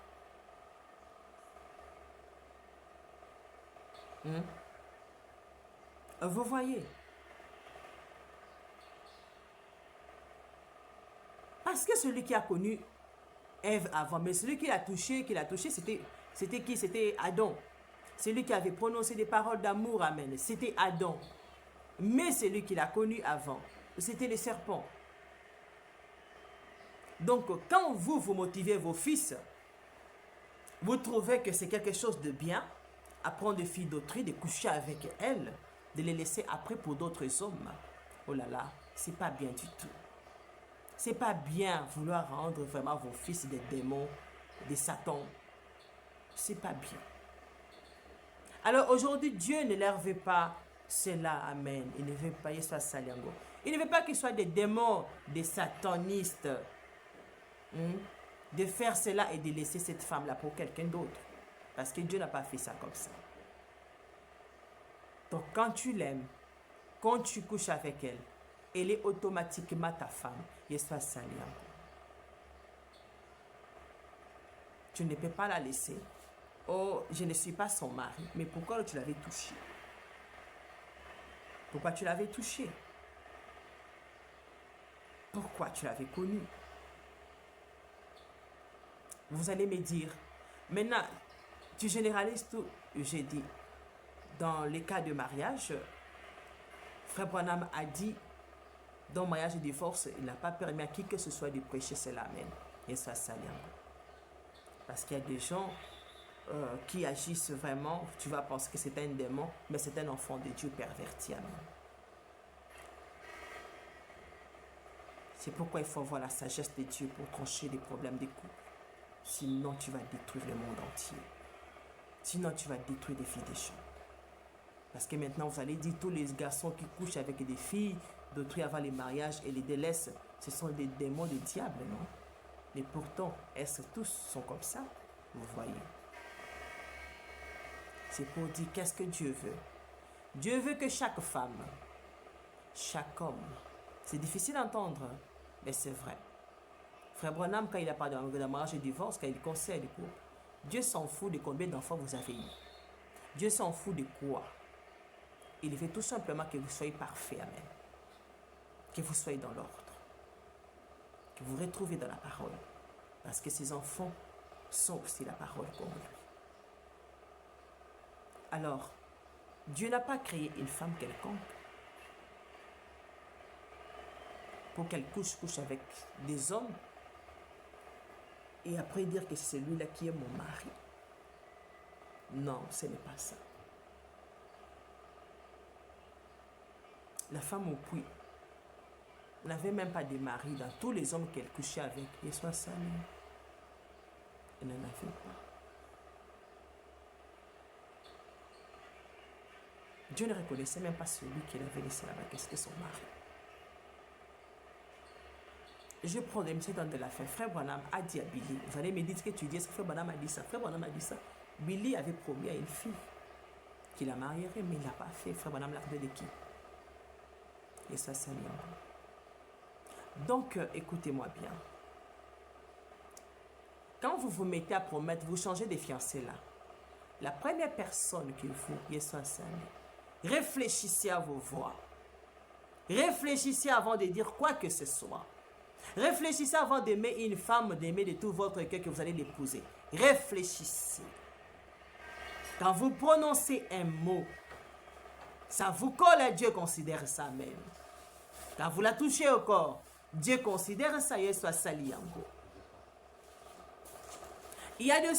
Vous voyez? Parce que celui qui a connu Ève avant, mais celui qui l'a touché, c'était qui? C'était Adam. Celui qui avait prononcé des paroles d'amour, amen, c'était Adam. Mais celui qui l'a connu avant, c'était le serpent. Donc, quand vous motivez vos fils, vous trouvez que c'est quelque chose de bien, à prendre des filles d'autrui, de coucher avec elles, de les laisser après pour d'autres hommes. Oh là là, c'est pas bien du tout. C'est pas bien vouloir rendre vraiment vos fils des démons, des satans. C'est pas bien. Alors aujourd'hui, Dieu ne leur veut pas cela, amen. Il ne veut pas qu'ils soient saliango. Il ne veut pas qu'ils soient des démons, des satanistes. De faire cela et de laisser cette femme-là pour quelqu'un d'autre. Parce que Dieu n'a pas fait ça comme ça. Donc quand tu l'aimes, quand tu couches avec elle, elle est automatiquement ta femme. Et soit saliango. Tu ne peux pas la laisser. Oh, je ne suis pas son mari. Mais pourquoi tu l'avais touché? Pourquoi tu l'avais touché? Pourquoi tu l'avais connu? Vous allez me dire, maintenant, tu généralises tout. J'ai dit, dans les cas de mariage, Frère Branham a dit, dans le mariage et divorce, il n'a pas permis à qui que ce soit de prêcher cela, amen. Et ça, ça vient. Parce qu'il y a des gens qui agissent vraiment, tu vas penser que c'est un démon, mais c'est un enfant de Dieu perverti, amen. C'est pourquoi il faut avoir la sagesse de Dieu pour trancher les problèmes des couples. Sinon, tu vas détruire le monde entier. Sinon, tu vas détruire les filles des gens. Parce que maintenant, vous allez dire tous les garçons qui couchent avec des filles d'autrui avant les mariages et les délaissent, ce sont des démons, des diables, non? Mais pourtant, est-ce que tous sont comme ça? Vous voyez. C'est pour dire qu'est-ce que Dieu veut. Dieu veut que chaque femme, chaque homme, c'est difficile d'entendre, mais c'est vrai. Frère Branham, quand il a parlé de mariage et divorce, quand il conseille les couples, Dieu s'en fout de combien d'enfants vous avez eu. Dieu s'en fout de quoi. Il veut tout simplement que vous soyez parfaits, amen. Que vous soyez dans l'ordre. Que vous retrouvez dans la parole. Parce que ces enfants sont aussi la parole comme lui. Alors, Dieu n'a pas créé une femme quelconque pour qu'elle couche avec des hommes et après dire que c'est celui-là qui est mon mari. Non, ce n'est pas ça. La femme au puits n'avait même pas de mari dans tous les hommes qu'elle couchait avec. Et soit ça, elle n'en avait pas. Dieu ne reconnaissait même pas celui qu'elle avait laissé là-bas, que c'était son mari. Je prends des messieurs dans de la fin. Frère Branham a dit à Billy, vous allez me dire ce que tu dis, est-ce que Frère Branham a dit ça? Frère Branham a dit ça. Billy avait promis à une fille qu'il la marierait, mais il ne l'a pas fait. Frère Branham l'a redonné de qui? Et ça, c'est bien. Donc, écoutez-moi bien. Quand vous vous mettez à promettre, vous changez de fiancé là. La première personne qu'il faut, Yeshua Sani, réfléchissez à vos voix. Réfléchissez avant de dire quoi que ce soit. Réfléchissez avant d'aimer une femme, d'aimer de tout votre cœur que vous allez l'épouser. Réfléchissez. Quand vous prononcez un mot, ça vous colle à Dieu, considère ça même. Quand vous la touchez au corps, Dieu considère ça, Yeshua Saliango. Il y a de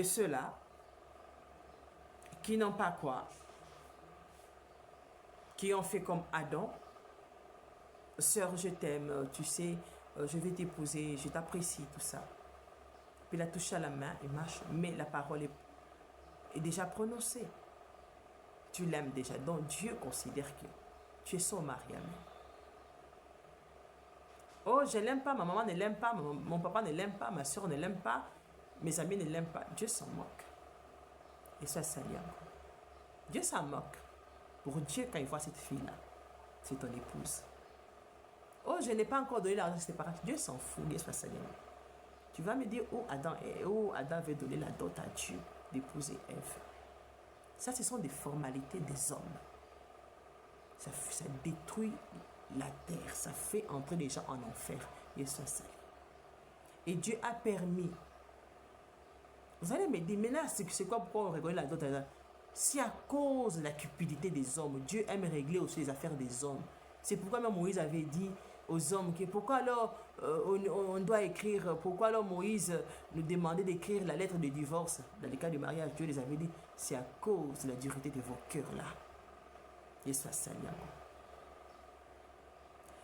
ceux-là qui n'ont pas quoi, qui ont fait comme Adam. Sœur, je t'aime, tu sais, je vais t'épouser, je t'apprécie, tout ça. Puis il a touché à la main et marche, mais la parole est déjà prononcée. Tu l'aimes déjà, donc Dieu considère que tu es son mari. Amen. Oh, je ne l'aime pas, ma maman ne l'aime pas, mon papa ne l'aime pas, ma soeur ne l'aime pas, mes amis ne l'aiment pas. Dieu s'en moque. Et ça, c'est bien. Dieu s'en moque. Pour Dieu, quand il voit cette fille-là, c'est ton épouse. Oh, je n'ai pas encore donné l'argent de séparation. Dieu s'en fout, Dieu soit salué. Tu vas me dire, Adam veut donner la dot à Dieu d'épouser Ève. Ça, ce sont des formalités des hommes. Ça détruit la terre. Ça fait entrer les gens en enfer. Dieu soit salué. Et Dieu a permis. Vous allez me dire, maintenant, c'est quoi pourquoi on régler la dot à Adam? Si à cause de la cupidité des hommes, Dieu aime régler aussi les affaires des hommes. C'est pourquoi même Moïse avait dit aux hommes que pourquoi alors on doit écrire, pourquoi alors Moïse nous demandait d'écrire la lettre de divorce dans les cas de mariage. Dieu les avait dit, c'est à cause de la dureté de vos cœurs là. Et ça, ça y est.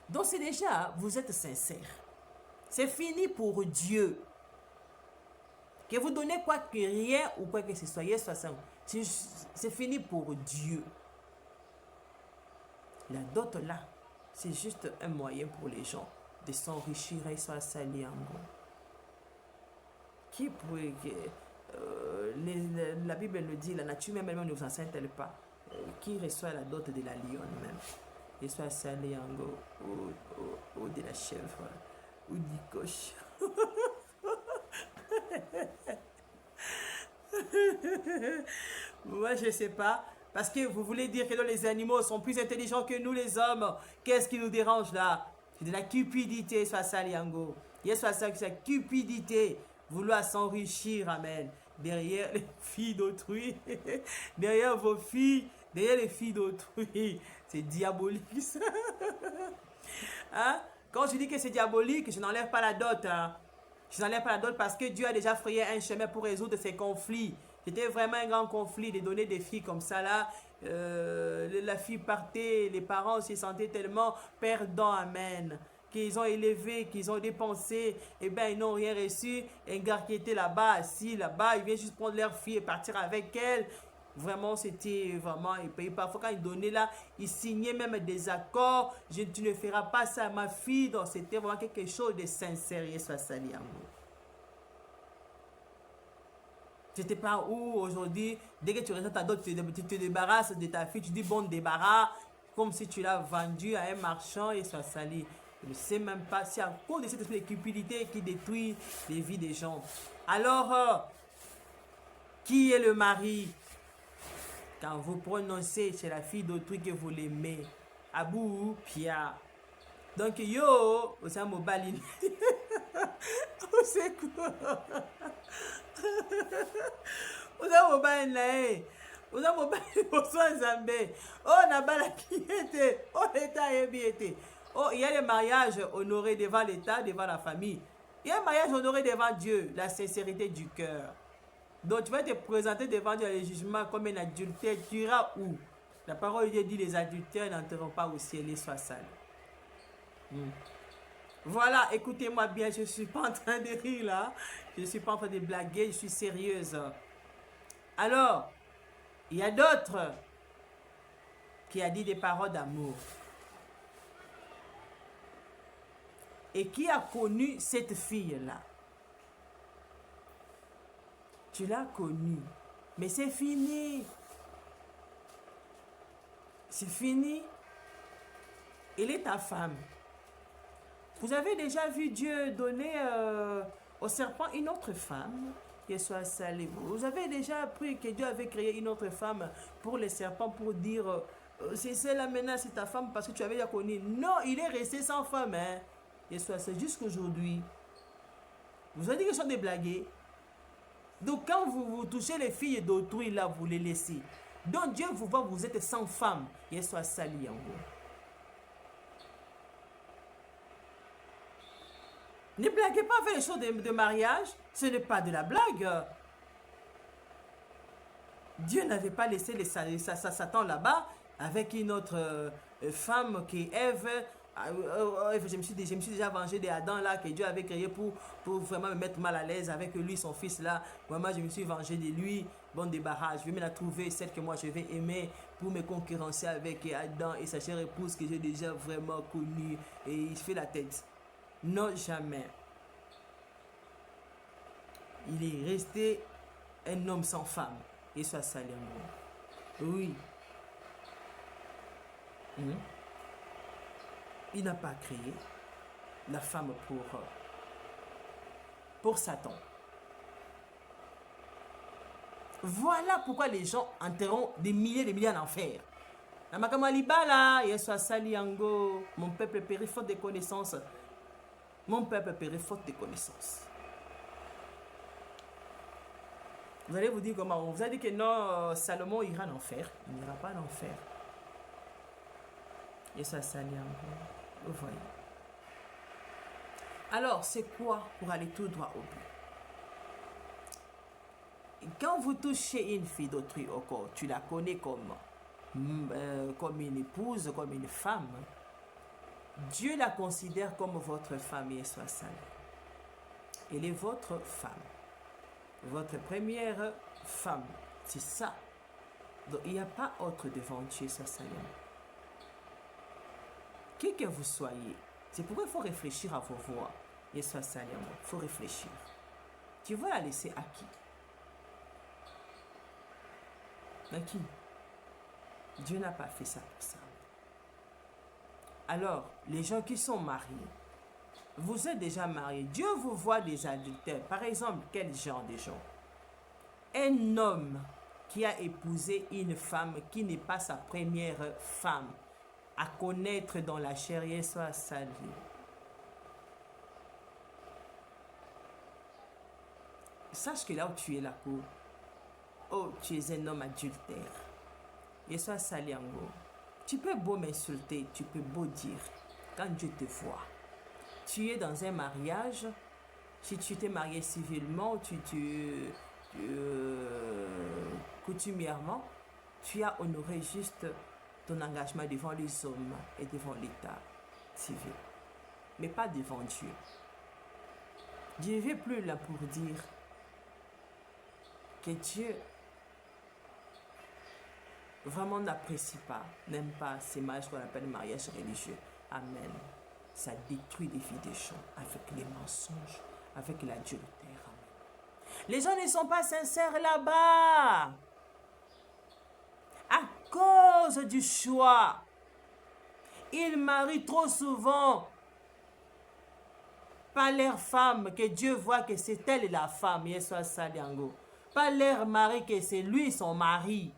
Donc c'est déjà, vous êtes sincères. C'est fini pour Dieu. Que vous donnez quoi que rien ou quoi que ce soit, c'est fini pour Dieu. La dot là, c'est juste un moyen pour les gens de s'enrichir et soit sali en gros. Qui pourrait, la Bible le dit, la nature même elle ne vous enseigne-t-elle pas, qui reçoit la dot de la lionne même, et soit sali en gros, ou de la chèvre, ou du coche. Moi, je ne sais pas. Parce que vous voulez dire que les animaux sont plus intelligents que nous, les hommes. Qu'est-ce qui nous dérange là? C'est de la cupidité, soit ça, Liango. Il y a soit ça, c'est la cupidité. Vouloir s'enrichir, amen. Derrière les filles d'autrui. Derrière vos filles. Derrière les filles d'autrui. C'est diabolique, ça. Hein? Quand je dis que c'est diabolique, je n'enlève pas la dot. Hein? Je n'enlève pas la dot parce que Dieu a déjà frayé un chemin pour résoudre ces conflits. C'était vraiment un grand conflit de donner des filles comme ça là. La fille partait, les parents se sentaient tellement perdants, amen. Qu'ils ont élevé, qu'ils ont dépensé, et bien ils n'ont rien reçu. Un gars qui était là-bas, assis là-bas, il vient juste prendre leur fille et partir avec elle. Vraiment, c'était vraiment. Et parfois, quand il donnait là, il signait même des accords. Tu ne feras pas ça à ma fille. Donc, c'était vraiment quelque chose de sincère. Et soit sali en vous. C'était pas où aujourd'hui, dès que tu reçois ta dot, tu te débarrasses de ta fille, tu dis bon débarras, comme si tu l'as vendue à un marchand et soit sali. Je ne sais même pas, c'est à cause de cette espèce de cupidité qui détruit les vies des gens. Alors, qui est le mari? Quand vous prononcez chez la fille d'autrui que vous l'aimez, Abou, Pia. Donc, yo, vous savez, mobile. C'est quoi? Vous avez mobile là, vous avez mobile pour soi Zambé. Oh, Nabala qui était, oh, l'État est bien été. Oh, il y a les mariages honorés devant l'État, devant la famille. Il y a un mariage honoré devant Dieu, la sincérité du cœur. Donc tu vas te présenter devant Dieu le jugement comme un adultère. Tu iras où? La parole de Dieu dit les adultères n'entreront pas au ciel et soient sales. Voilà, écoutez-moi bien, je ne suis pas en train de rire là. Je ne suis pas en train de blaguer, je suis sérieuse. Alors, il y a d'autres qui a dit des paroles d'amour. Et qui a connu cette fille-là? Tu l'as connue. Mais c'est fini. C'est fini. Elle est ta femme. Vous avez déjà vu Dieu donner au serpent une autre femme qui soit salée. Vous avez déjà appris que Dieu avait créé une autre femme pour les serpents pour dire c'est celle-là maintenant, c'est ta femme parce que tu avais déjà connu. Non, il est resté sans femme. Hein. Et soit c'est jusqu'aujourd'hui. Vous avez dit que ce sont des blagues. Donc quand vous touchez les filles d'autrui, là, vous les laissez. Donc Dieu vous voit, vous êtes sans femme. Yeswa sali yango. Ne blaguez pas avec les choses de mariage. Ce n'est pas de la blague. Dieu n'avait pas laissé Satan là-bas avec une autre femme qui est Ève. Je me suis déjà vengé des Adam là que Dieu avait créé pour vraiment me mettre mal à l'aise avec lui, son fils là. Vraiment, je me suis vengé de lui. Bon débarras, je vais me la trouver, celle que moi je vais aimer pour me concurrencer avec Adam et sa chère épouse que j'ai déjà vraiment connue. Et il fait la tête. Non, jamais. Il est resté un homme sans femme. Et soit salé. Oui. Il n'a pas créé la femme pour Satan. Voilà pourquoi les gens enterront des milliers en enfer. Mon peuple périt faute de connaissances. Mon peuple périt faute de connaissances. Vous allez vous dire comment? Vous allez dire que non, Salomon ira en enfer. Il n'ira pas en enfer. Et ça sali encore. Vous voyez. Alors, c'est quoi pour aller tout droit au but? Quand vous touchez une fille d'autrui au corps, tu la connais comme une épouse, comme une femme. Dieu la considère comme votre femme, et soit salée. Elle est votre femme. Votre première femme. C'est ça. Donc, il n'y a pas autre devant Dieu, soit salée. Qui que vous soyez, c'est pourquoi il faut réfléchir à vos voix. Et soit salé, il faut réfléchir. Tu vas la laisser à qui? À qui? Dieu n'a pas fait ça pour ça. Alors, les gens qui sont mariés, vous êtes déjà mariés, Dieu vous voit des adultères. Par exemple, quel genre de gens? Un homme qui a épousé une femme qui n'est pas sa première femme, à connaître dans la chair, soit salé. Sache que là où tu es là, oh, tu es un homme adultère. Et soit salé en gros. Tu peux beau m'insulter, tu peux beau dire, quand Dieu te voit, tu es dans un mariage, si tu t'es marié civilement, coutumièrement, tu as honoré juste ton engagement devant les hommes et devant l'État civil, mais pas devant Dieu. Dieu ne veut plus là pour dire que Dieu vraiment n'apprécie pas, n'aime pas ces mariages qu'on appelle mariage religieux. Amen. Ça détruit les vies des gens avec les mensonges, avec l'adultère. Les gens ne sont pas sincères là-bas. À cause du choix, ils marient trop souvent pas leur femme, que Dieu voit que c'est elle la femme, pas leur mari, que c'est lui son mari.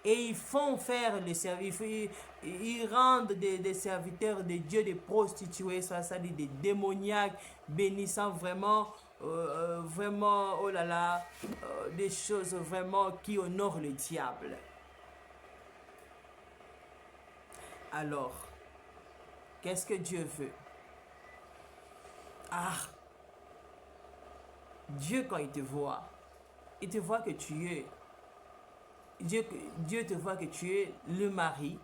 Et ils font faire les services, ils rendent des serviteurs de Dieu, des prostituées, des démoniaques, bénissant vraiment, oh là là, des choses vraiment qui honorent le diable. Alors, qu'est-ce que Dieu veut? Ah! Dieu, quand il te voit que tu es... Dieu te voit que tu es le mari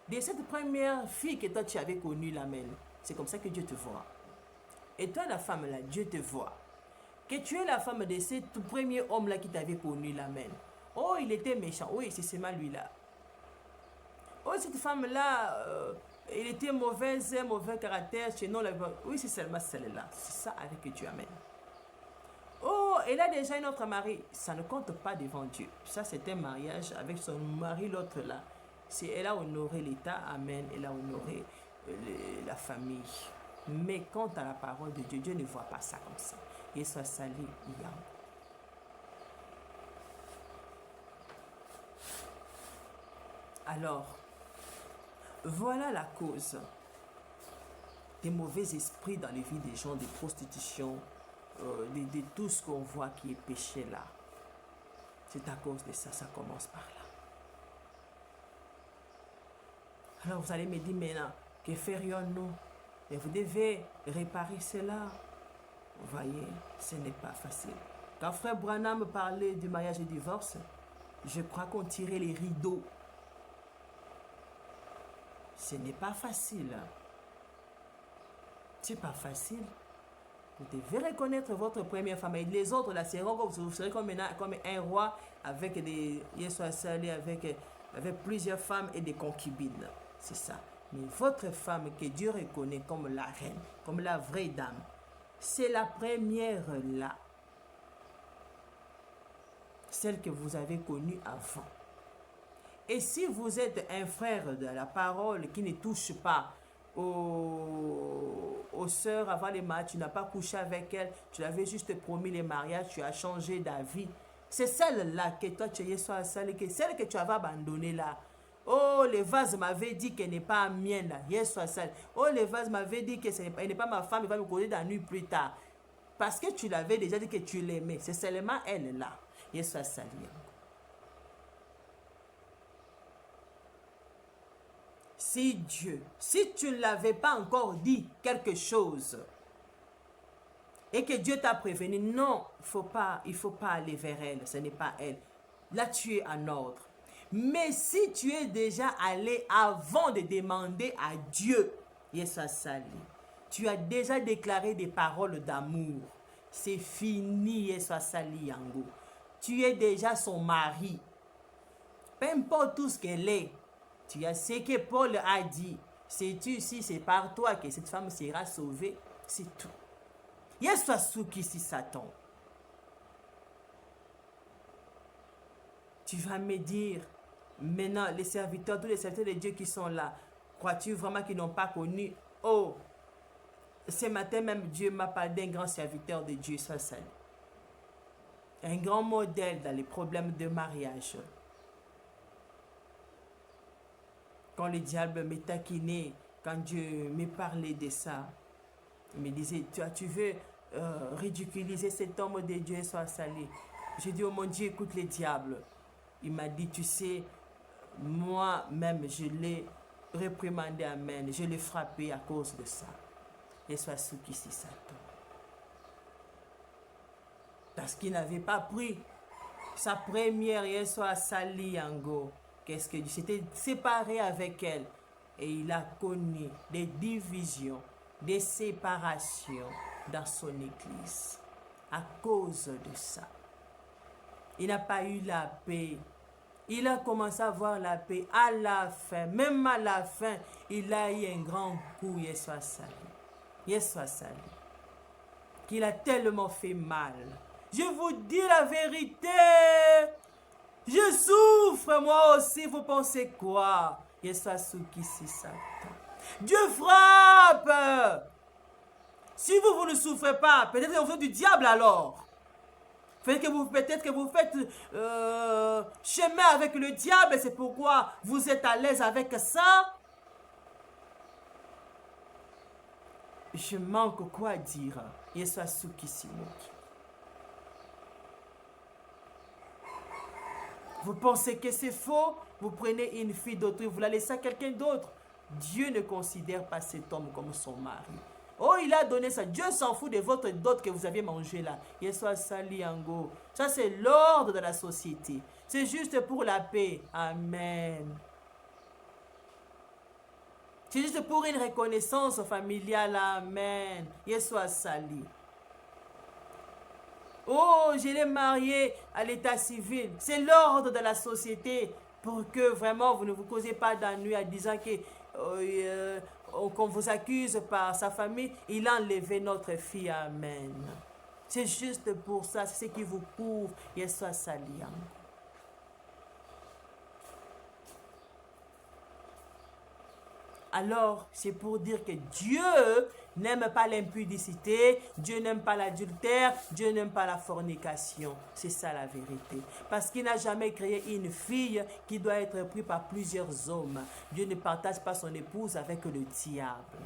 de cette première fille que toi tu avais connue, l'amen. C'est comme ça que Dieu te voit. Et toi, la femme là, Dieu te voit. Que tu es la femme de ce tout premier homme là qui t'avait connu, l'amen. Oh, il était méchant. Oui, c'est seulement lui là. Oh, cette femme là, il était mauvais caractère. Oui, c'est seulement celle-là. C'est ça avec que tu amènes. Oh, elle a déjà un autre mari. Ça ne compte pas devant Dieu. Ça, c'est un mariage avec son mari, l'autre là. Elle a honoré l'État, amen. Elle a honoré la famille. Mais quant à la parole de Dieu, Dieu ne voit pas ça comme ça. Il soit salé, il y a. Alors, voilà la cause des mauvais esprits dans les vies des gens, des prostitutions, de tout ce qu'on voit qui est péché là. C'est à cause de ça, ça commence par là. Alors vous allez me dire maintenant, que ferions-nous? Et vous devez réparer cela. Vous voyez, ce n'est pas facile. Quand frère Branham parlait du mariage et du divorce, je crois qu'on tirait les rideaux. Ce n'est pas facile. C'est pas facile. Vous devez reconnaître votre première femme. Et les autres, là, vous serez comme un roi avec avec plusieurs femmes et des concubines. C'est ça. Mais votre femme que Dieu reconnaît comme la reine, comme la vraie dame, c'est la première là. Celle que vous avez connue avant. Et si vous êtes un frère de la parole qui ne touche pas aux sœurs avant les matchs, tu n'as pas couché avec elles, tu l'avais juste promis les mariages, tu as changé d'avis. C'est celle-là que toi tu es celle que tu avais abandonnée là. Oh, le vase m'avait dit qu'elle n'est pas mienne. Oh, le vase m'avait dit qu'elle n'est pas ma femme, il va me causer dans la nuit plus tard. Parce que tu l'avais déjà dit que tu l'aimais. C'est seulement elle là. Si tu ne l'avais pas encore dit quelque chose et que Dieu t'a prévenu, non, il faut pas aller vers elle, ce n'est pas elle. Là, tu es en ordre. Mais si tu es déjà allé avant de demander à Dieu, tu as déjà déclaré des paroles d'amour. C'est fini, Yango. Tu es déjà son mari. Peu importe tout ce qu'elle est. Tu as ce que Paul a dit. Sais-tu si c'est par toi que cette femme sera sauvée? C'est tout. Yeswasuki si Satan. Tu vas me dire, maintenant, les serviteurs, tous les serviteurs de Dieu qui sont là, crois-tu vraiment qu'ils n'ont pas connu? Oh, ce matin même, Dieu m'a parlé d'un grand serviteur de Dieu, un grand modèle dans les problèmes de mariage. Quand le diable me taquinait, quand Dieu me parlait de ça, il me disait, tu veux ridiculiser cet homme de Dieu, soit salé. J'ai dit, oh mon Dieu, écoute le diable. Il m'a dit, tu sais, moi-même, je l'ai réprimandé, amen. Je l'ai frappé à cause de ça. Et soit ce qui s'y Satan. Parce qu'il n'avait pas pris sa première, et soit sali yango. Qu'est-ce que Dieu s'était séparé avec elle. Et il a connu des divisions, des séparations dans son église. À cause de ça. Il n'a pas eu la paix. Il a commencé à avoir la paix à la fin. Même à la fin, il a eu un grand coup, Yeswa Sali. Qu'il a tellement fait mal. Je vous dis la vérité. Je souffre, moi aussi. Vous pensez quoi? Yeswa Sukisi Satan. Dieu frappe. Si vous ne souffrez pas, peut-être que vous faites du diable alors. Peut-être que vous faites chemin avec le diable, c'est pourquoi vous êtes à l'aise avec ça. Je manque quoi dire. Vous pensez que c'est faux? Vous prenez une fille d'autrui, vous la laissez à quelqu'un d'autre. Dieu ne considère pas cet homme comme son mari. Oh, il a donné ça. Dieu s'en fout de votre dot que vous avez mangé là. Yeswa Sali Yango. Ça, c'est l'ordre de la société. C'est juste pour la paix. Amen. C'est juste pour une reconnaissance familiale. Amen. Yeswa Sali. Oh, je l'ai marié à l'état civil. C'est l'ordre de la société pour que vraiment vous ne vous causez pas d'ennui en disant que qu'on vous accuse par sa famille, il a enlevé notre fille. Amen. C'est juste pour ça, c'est ce qui vous couvre. Yeswa Saliam. Alors, c'est pour dire que Dieu n'aime pas l'impudicité, Dieu n'aime pas l'adultère, Dieu n'aime pas la fornication. C'est ça la vérité. Parce qu'il n'a jamais créé une fille qui doit être prise par plusieurs hommes. Dieu ne partage pas son épouse avec le diable.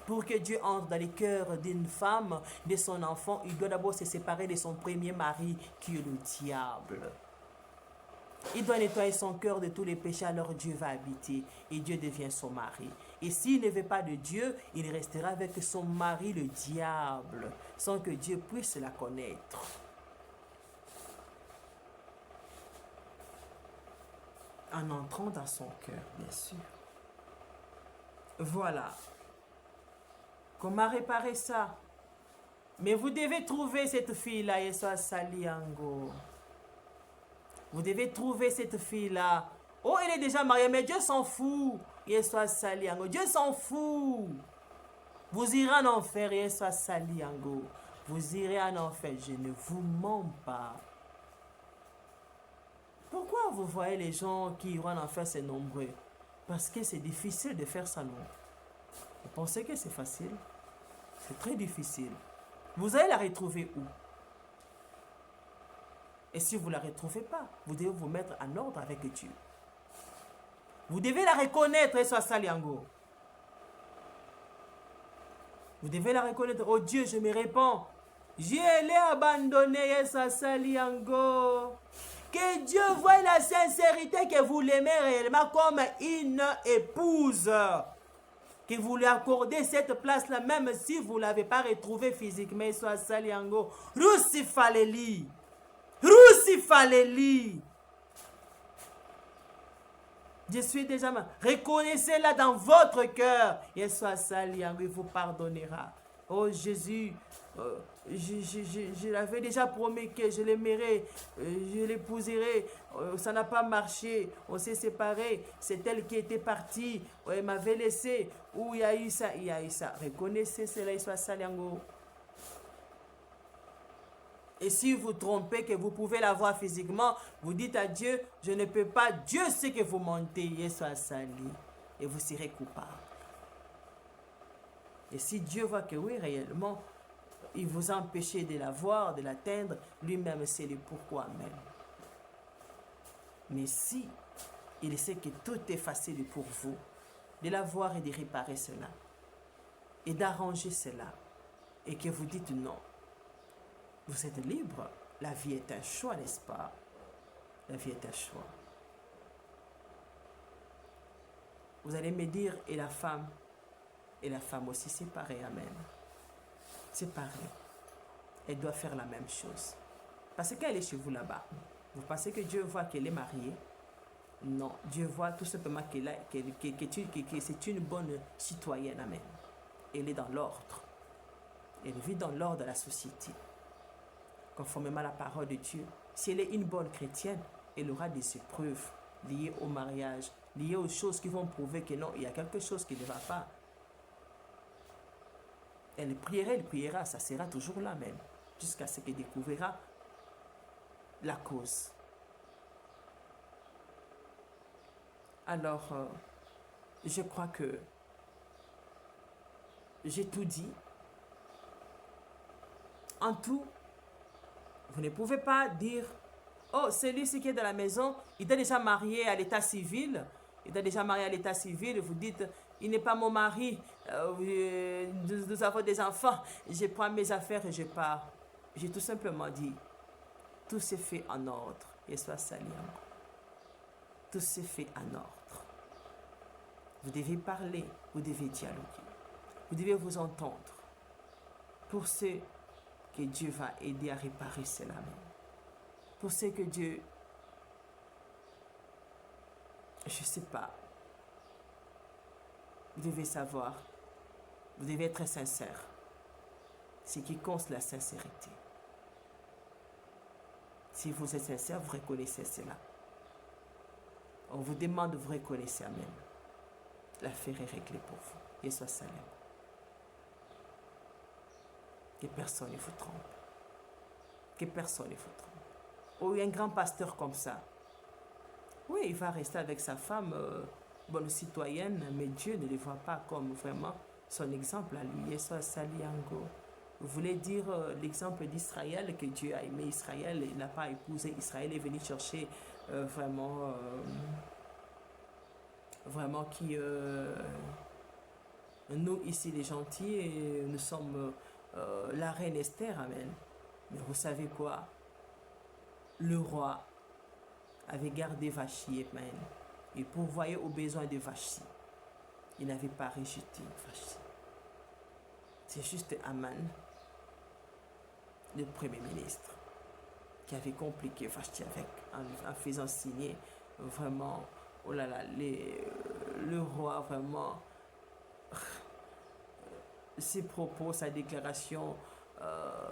Pour que Dieu entre dans le cœur d'une femme, de son enfant, il doit d'abord se séparer de son premier mari qui est le diable. Il doit nettoyer son cœur de tous les péchés, alors Dieu va habiter et Dieu devient son mari. Et s'il ne veut pas de Dieu, il restera avec son mari, le diable, sans que Dieu puisse la connaître. En entrant dans son cœur, bien sûr. Voilà. Comment réparer ça? Mais vous devez trouver cette fille-là, Yeswa Saliango. Vous devez trouver cette fille-là. Oh, elle est déjà mariée, mais Dieu s'en fout. Yeswa Saliango. Dieu s'en fout. Vous irez en enfer, Yeswa Saliango. Vous irez en enfer. Je ne vous mens pas. Pourquoi vous voyez les gens qui iront en enfer, c'est nombreux? Parce que c'est difficile de faire ça, non? Vous pensez que c'est facile? C'est très difficile. Vous allez la retrouver où? Et si vous ne la retrouvez pas, vous devez vous mettre en ordre avec Dieu. Vous devez la reconnaître, Yeswa Saliango. Vous devez la reconnaître. Oh Dieu, je me répands. Je l'ai abandonné, Yeswa Saliango. Que Dieu voie la sincérité, que vous l'aimez réellement comme une épouse. Que vous lui accordez cette place-là, même si vous ne l'avez pas retrouvée physiquement, Yeswa Saliango. Rusifaleli. Rusifaleli. Je suis déjà mal. Reconnaissez-la dans votre cœur. Yeswa Saliango, il vous pardonnera. Oh Jésus, je l'avais déjà promis que je l'aimerais, je l'épouserai. Ça n'a pas marché, on s'est séparés. C'est elle qui était partie, elle m'avait laissé. Où il y a eu ça, il y a eu ça. Reconnaissez cela, Yeswa Saliango. Et si vous trompez, que vous pouvez la voir physiquement, vous dites à Dieu, je ne peux pas. Dieu sait que vous mentez, Yeswa Sali, et vous serez coupable. Et si Dieu voit que oui, réellement, il vous a empêché de la voir, de l'atteindre, lui-même sait le pourquoi même. Mais si il sait que tout est facile pour vous, de la voir et de réparer cela, et d'arranger cela, et que vous dites non, vous êtes libre. La vie est un choix, n'est-ce pas? La vie est un choix. Vous allez me dire, et la femme aussi, c'est pareil, amen. C'est pareil. Elle doit faire la même chose. Parce qu'elle est chez vous là-bas. Vous pensez que Dieu voit qu'elle est mariée? Non, Dieu voit tout simplement que c'est une bonne citoyenne, amen. Elle est dans l'ordre. Elle vit dans l'ordre de la société. Conformément à la parole de Dieu. Si elle est une bonne chrétienne, elle aura des épreuves liées au mariage, liées aux choses qui vont prouver que non, il y a quelque chose qui ne va pas. Elle priera, ça sera toujours là même, jusqu'à ce qu'elle découvrira la cause. Alors, je crois que j'ai tout dit. En tout, vous ne pouvez pas dire, oh, celui-ci qui est dans la maison, il est déjà marié à l'état civil. Il est déjà marié à l'état civil. Vous dites, il n'est pas mon mari. Nous avons des enfants. Je prends mes affaires et je pars. J'ai tout simplement dit, tout s'est fait en ordre. Yeswa Saliango. Tout s'est fait en ordre. Vous devez parler, vous devez dialoguer. Vous devez vous entendre. Pour ceux que Dieu va aider à réparer cela même. Pour ceux que Dieu, je ne sais pas, vous devez savoir, vous devez être sincère. Ce qui compte, la sincérité. Si vous êtes sincère, vous reconnaissez cela. On vous demande, vous reconnaissez amen. L'affaire est réglée pour vous. Yeswa Saliango. Que personne ne vous trompe. Que personne ne vous trompe. Oh, un grand pasteur comme ça. Oui, il va rester avec sa femme, bonne citoyenne, mais Dieu ne le voit pas comme vraiment son exemple à lui. Yeswa Saliango. Vous voulez dire l'exemple d'Israël, que Dieu a aimé Israël, il n'a pas épousé Israël, est venu chercher vraiment qui... nous, ici, les gentils, nous sommes la reine Esther, amen. Mais vous savez quoi? Le roi avait gardé Vashti et Amen. Il pourvoyait aux besoins de Vashti. Il n'avait pas rejeté Vashti. C'est juste Aman, le premier ministre, qui avait compliqué Vashti en faisant signer vraiment, oh là là, le roi vraiment, ses propos, sa déclaration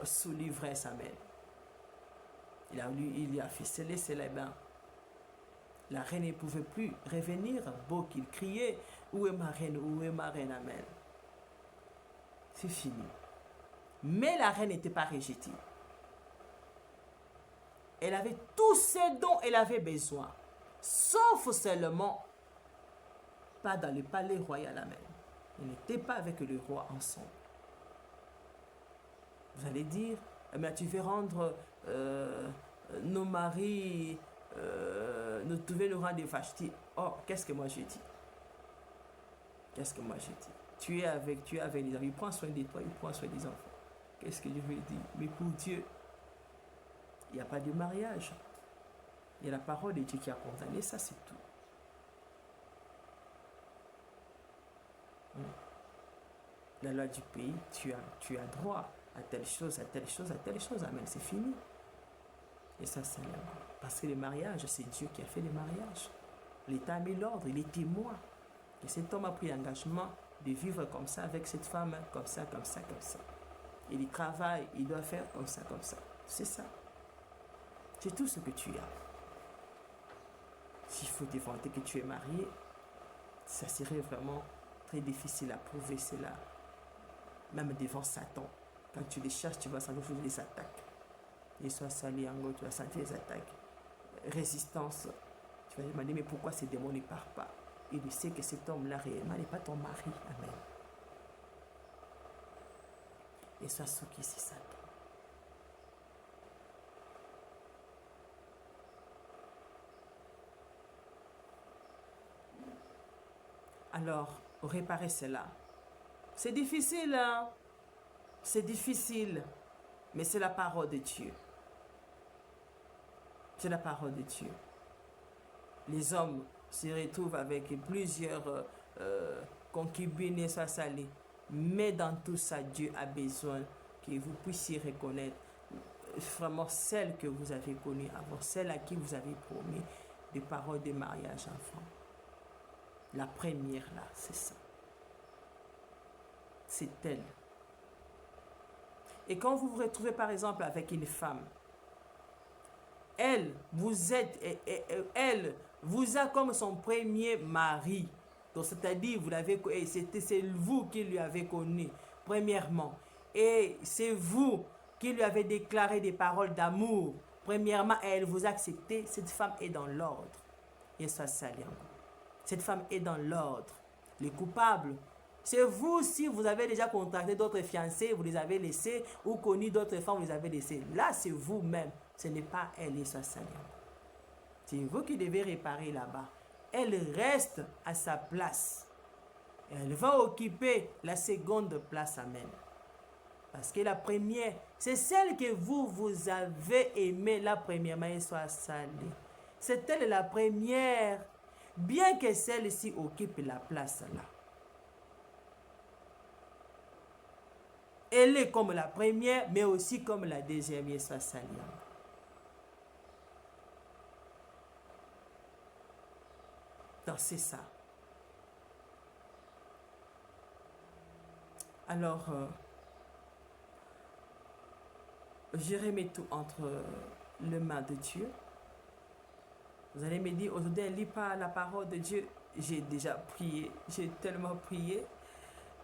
sous l'ivresse, amen. Il a fait sceller ses mains. La reine ne pouvait plus revenir, beau qu'il criait, où est ma reine, où est ma reine, amen. C'est fini. Mais la reine n'était pas rejetée. Elle avait tous ce dont elle avait besoin, sauf seulement pas dans le palais royal, amen. Elle n'était pas avec le roi ensemble. Vous allez dire, mais tu veux rendre nos maris, nous devons nous rendre Vashti. Oh, qu'est-ce que moi je dis? Qu'est-ce que moi je dis? Tu es avec les enfants, il prend soin de toi, il prend soin des enfants. Qu'est-ce que je veux dire? Mais pour Dieu, il n'y a pas de mariage. Il y a la parole de Dieu qui a condamné, ça c'est tout. La loi du pays, tu as droit à telle chose, à telle chose, à telle chose. Amen, c'est fini. Et ça, c'est parce que le mariage, c'est Dieu qui a fait le mariage. L'État a mis l'ordre, il est témoin. Et cet homme a pris l'engagement de vivre comme ça, avec cette femme, comme ça, comme ça, comme ça. Il travaille, il doit faire comme ça, comme ça. C'est ça. C'est tout ce que tu as. S'il faut te vanter que tu es marié, ça serait vraiment très difficile à prouver cela. Même devant Satan. Quand tu les cherches, tu vas sentir les attaques. Et soit sali en gros, tu vas sentir les attaques. Résistance. Tu vas te demander, mais pourquoi ces démons ne partent pas? Il sait que cet homme-là réellement n'est pas ton mari. Amen. Et soit ce qui c'est Satan. Alors, réparer cela. C'est difficile, hein? C'est difficile. Mais c'est la parole de Dieu. C'est la parole de Dieu. Les hommes se retrouvent avec plusieurs concubines et soit salées. Mais dans tout ça, Dieu a besoin que vous puissiez reconnaître vraiment celle que vous avez connue avant, celle à qui vous avez promis des paroles de mariage enfant. La première là, c'est ça. C'est elle. Et quand vous vous retrouvez par exemple avec une femme, elle vous a comme son premier mari. Donc c'est-à-dire c'est vous qui lui avez connu premièrement. Et c'est vous qui lui avez déclaré des paroles d'amour. Premièrement, elle vous a accepté. Cette femme est dans l'ordre. Et ça, cette femme est dans l'ordre. Les coupables, c'est vous si vous avez déjà contacté d'autres fiancés, vous les avez laissés, ou connu d'autres femmes, vous les avez laissés. Là, c'est vous-même. Ce n'est pas elle et sa Seigneur. C'est vous qui devez réparer là-bas. Elle reste à sa place. Elle va occuper la seconde place. Amen. Parce que la première, c'est celle que vous avez aimée la première, mais elle soit salée. C'est elle la première, bien que celle-ci occupe la place là. Elle est comme la première, mais aussi comme la deuxième, elle soit salée. Donc c'est ça. Alors, je remets tout entre les mains de Dieu. Vous allez me dire, aujourd'hui, elle ne lit pas la parole de Dieu. J'ai déjà prié, j'ai tellement prié.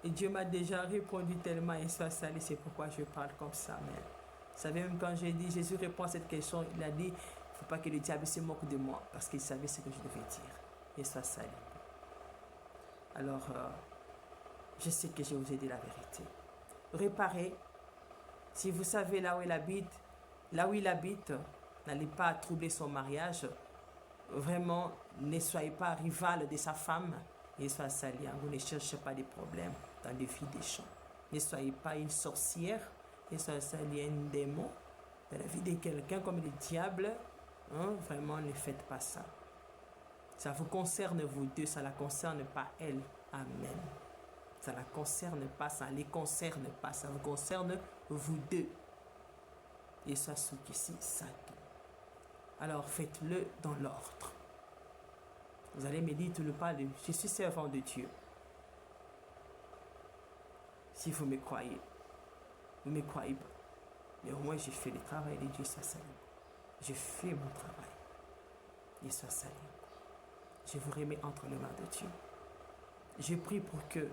Et Dieu m'a déjà répondu tellement, et soit salé, c'est pourquoi je parle comme ça. Mais vous savez, même quand j'ai dit, Jésus répond à cette question, il a dit, il ne faut pas que le diable se moque de moi, parce qu'il savait ce que je devais dire. Et soit salé. Alors, je sais que je vous ai dit la vérité. Réparez. Si vous savez là où il habite, n'allez pas troubler son mariage. Vraiment, ne soyez pas rival de sa femme. Et soyez sali. Vous ne cherchez pas des problèmes dans les filles des champs. Ne soyez pas une sorcière. Ne soyez sali un démon dans la vie de quelqu'un comme le diable. Hein? Vraiment, ne faites pas ça. Ça vous concerne vous deux, ça ne la concerne pas elle. Amen. Ça ne la concerne pas, ça ne les concerne pas, ça vous concerne vous deux. Et ça, ce qui ici, ça. Alors faites-le dans l'ordre. Vous allez me dire, tu ne parles, je suis servant de Dieu. Si vous me croyez, vous ne me croyez pas. Mais au moins, j'ai fait le travail de Dieu, soit salut. J'ai fait mon travail. Et soit salut. Je vous remets entre les mains de Dieu. Je prie pour que,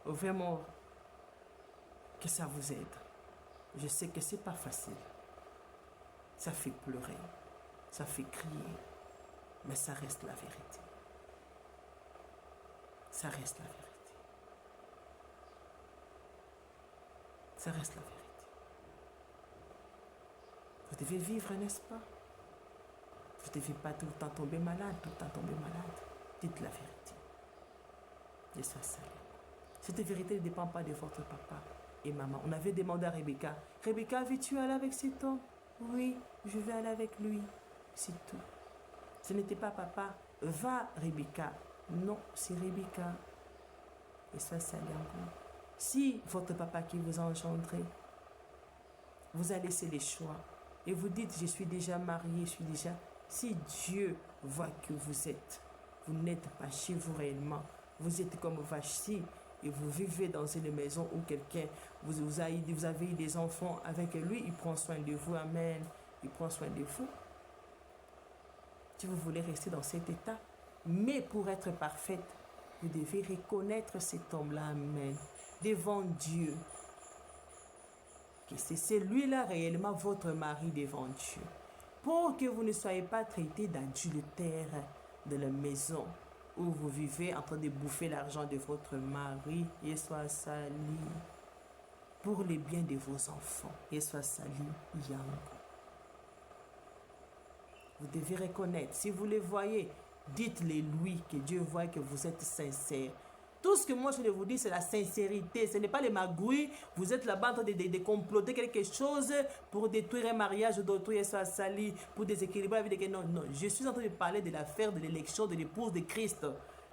vraiment, que ça vous aide. Je sais que ce n'est pas facile. Ça fait pleurer. Ça fait crier. Mais ça reste la vérité. Ça reste la vérité. Ça reste la vérité. Vous devez vivre, n'est-ce pas? Vous ne devez pas tout le temps tomber malade, tout le temps tomber malade. Dites la vérité. Et sois salut. Cette vérité ne dépend pas de votre papa et maman. On avait demandé à Rebecca, Rebecca, veux-tu aller avec cet homme? Oui, je vais aller avec lui. C'est tout. Ce n'était pas papa. Va, Rebecca. Non, c'est Rebecca. Et sois salut encore. Si votre papa qui vous a engendré vous a laissé les choix et vous dites, je suis déjà marié, je suis déjà... Si Dieu voit que vous n'êtes pas chez vous réellement, vous êtes comme Vashti et vous vivez dans une maison où quelqu'un, vous avez eu des enfants avec lui, il prend soin de vous, amen, il prend soin de vous. Si vous voulez rester dans cet état, mais pour être parfaite, vous devez reconnaître cet homme-là, amen, devant Dieu. Que c'est celui-là réellement votre mari devant Dieu. Pour que vous ne soyez pas traité d'adultère de la maison où vous vivez en train de bouffer l'argent de votre mari et soit sali pour le bien de vos enfants et soit sali yang. Vous devez reconnaître, si vous le voyez, dites-le lui, que Dieu voit que vous êtes sincère. Tout ce que moi je vous dis, c'est la sincérité. Ce n'est pas les magouilles. Vous êtes là-bas en train de comploter quelque chose pour détruire un mariage d'autrui et soit sali, pour déséquilibrer la vie de quelqu'un. Non, non. Je suis en train de parler de l'affaire de l'élection de l'épouse de Christ.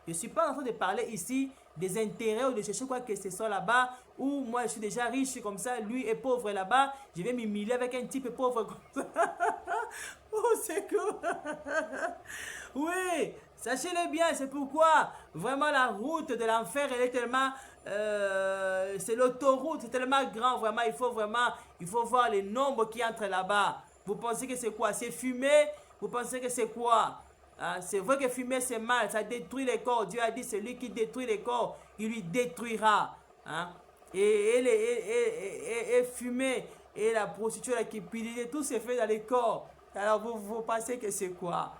Je ne suis pas en train de parler ici des intérêts ou de chercher quoi que ce soit là-bas, où moi je suis déjà riche comme ça, lui est pauvre là-bas. Je vais m'humilier avec un type pauvre comme ça. Oh, c'est cool. Oui. Sachez-le bien, c'est pourquoi vraiment la route de l'enfer, elle est tellement... c'est l'autoroute, c'est tellement grand, vraiment, il faut voir le nombre qui entre là-bas. Vous pensez que c'est quoi? C'est fumer? Vous pensez que c'est quoi? Hein? C'est vrai que fumer, c'est mal, ça détruit les corps. Dieu a dit, c'est lui qui détruit les corps, il lui détruira. Hein? Et fumer, et la prostitution, la cupidité, tout se fait dans les corps. Alors vous pensez que c'est quoi?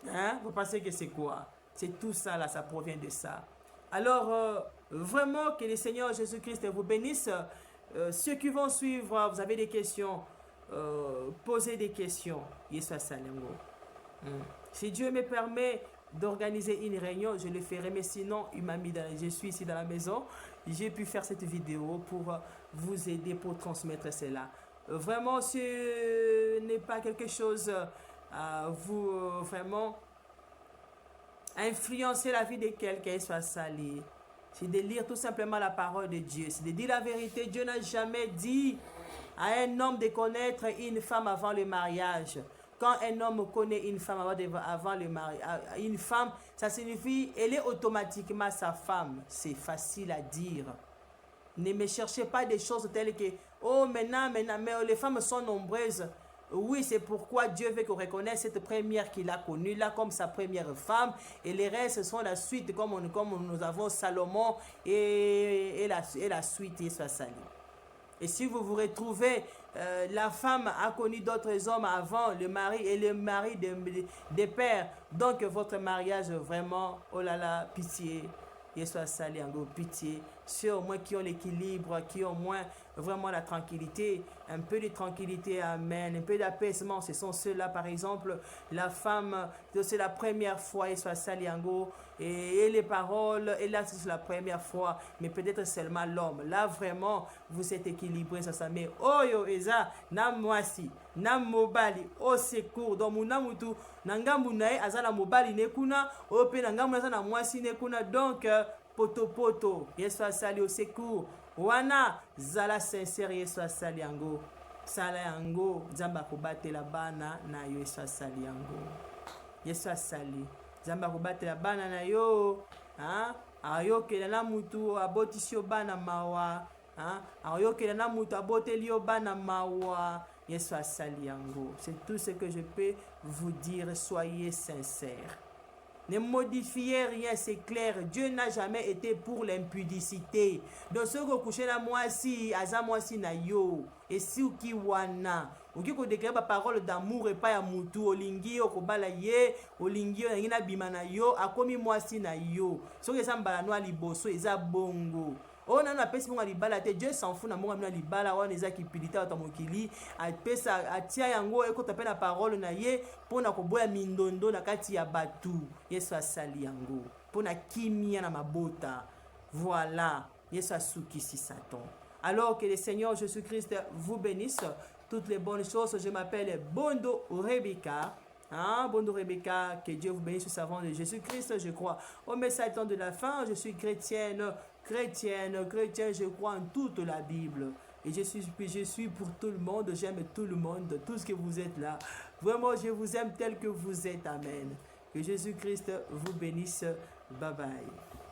Hein? Vous pensez que c'est quoi? C'est tout ça là, ça provient de ça. Alors, vraiment que le Seigneur Jésus-Christ vous bénisse. Ceux qui vont suivre, vous avez des questions, posez des questions. Si Dieu me permet d'organiser une réunion, je le ferai. Mais sinon, je suis ici dans la maison. J'ai pu faire cette vidéo pour vous aider, pour transmettre cela. Vraiment, ce n'est pas quelque chose... vous vraiment influencer la vie de quelqu'un soit sali. C'est de lire tout simplement la parole de Dieu. C'est de dire la vérité. Dieu n'a jamais dit à un homme de connaître une femme avant le mariage. Quand un homme connaît une femme avant le mariage, une femme, ça signifie elle est automatiquement sa femme. C'est facile à dire. Ne me cherchez pas des choses telles que oh maintenant, mais les femmes sont nombreuses. Oui, c'est pourquoi Dieu veut qu'on reconnaisse cette première qu'il a connue là comme sa première femme. Et les restes sont la suite, comme nous avons Salomon et la suite, et soit sali. Et si vous vous retrouvez, la femme a connu d'autres hommes avant le mari et le mari des pères. Donc votre mariage vraiment, oh là là, pitié. Et soit sali en gros, pitié. Ceux au moins qui ont l'équilibre, qui au moins vraiment la tranquillité, un peu de tranquillité, amen, un peu d'apaisement. Ce sont ceux-là, par exemple, la femme, c'est la première fois, et soit saliango, et les paroles, et là c'est la première fois, mais peut-être seulement l'homme. Là vraiment, vous êtes équilibré, ça mais oyo eza na mwasi, na mobali, au secours, donc muna mutu, nangambu nae azala mobali nekuna, ope nangambu na mwasi nekuna, donc poto poto, yesu asali au secours, wana zala sincère, yesu asali yango, sala yango, nzamba kobatela bana na yo, yesu asali yango, yesu asali nzamba kobatela bana na yo, ayokela na mutu abotisi yo bana mawa, ayokela na mutu aboteli yo bana mawa, yesu asali yango. C'est tout ce que je peux vous dire, soyez sincères. Ne modifiez rien, c'est clair. Dieu n'a jamais été pour l'impudicité. Donc, ce que coucher la moisi, aza moisi na yo, et si ki wana, oki ko déclarer ba parole d'amour et pas ya mutu, olingi yo kobala ye, olingi yo na bimana yo, akomi moisi na yo. Ce que ça mbala no liboso, eza bongo. On a apesi bonga libala te, Dieu s'en fout na monga mina libala wana eza kipilita ata mokili apesa atia yango ekota pe na parole na ye pona koboya mindondo na kati ya batu. Yesu asali yango pona kimia na mabota. Voilà, Yesu asukisi Satan. Alors que le Seigneur Jésus-Christ vous bénisse toutes les bonnes choses. Je m'appelle Bondo Rebecca. Bondo Rebecca, que Dieu vous bénisse au savant de Jésus-Christ. Je crois au message de la fin. Je suis chrétienne, je crois en toute la Bible. Et je suis pour tout le monde, j'aime tout le monde, tout ce que vous êtes là. Vraiment, je vous aime tel que vous êtes. Amen. Que Jésus-Christ vous bénisse. Bye bye.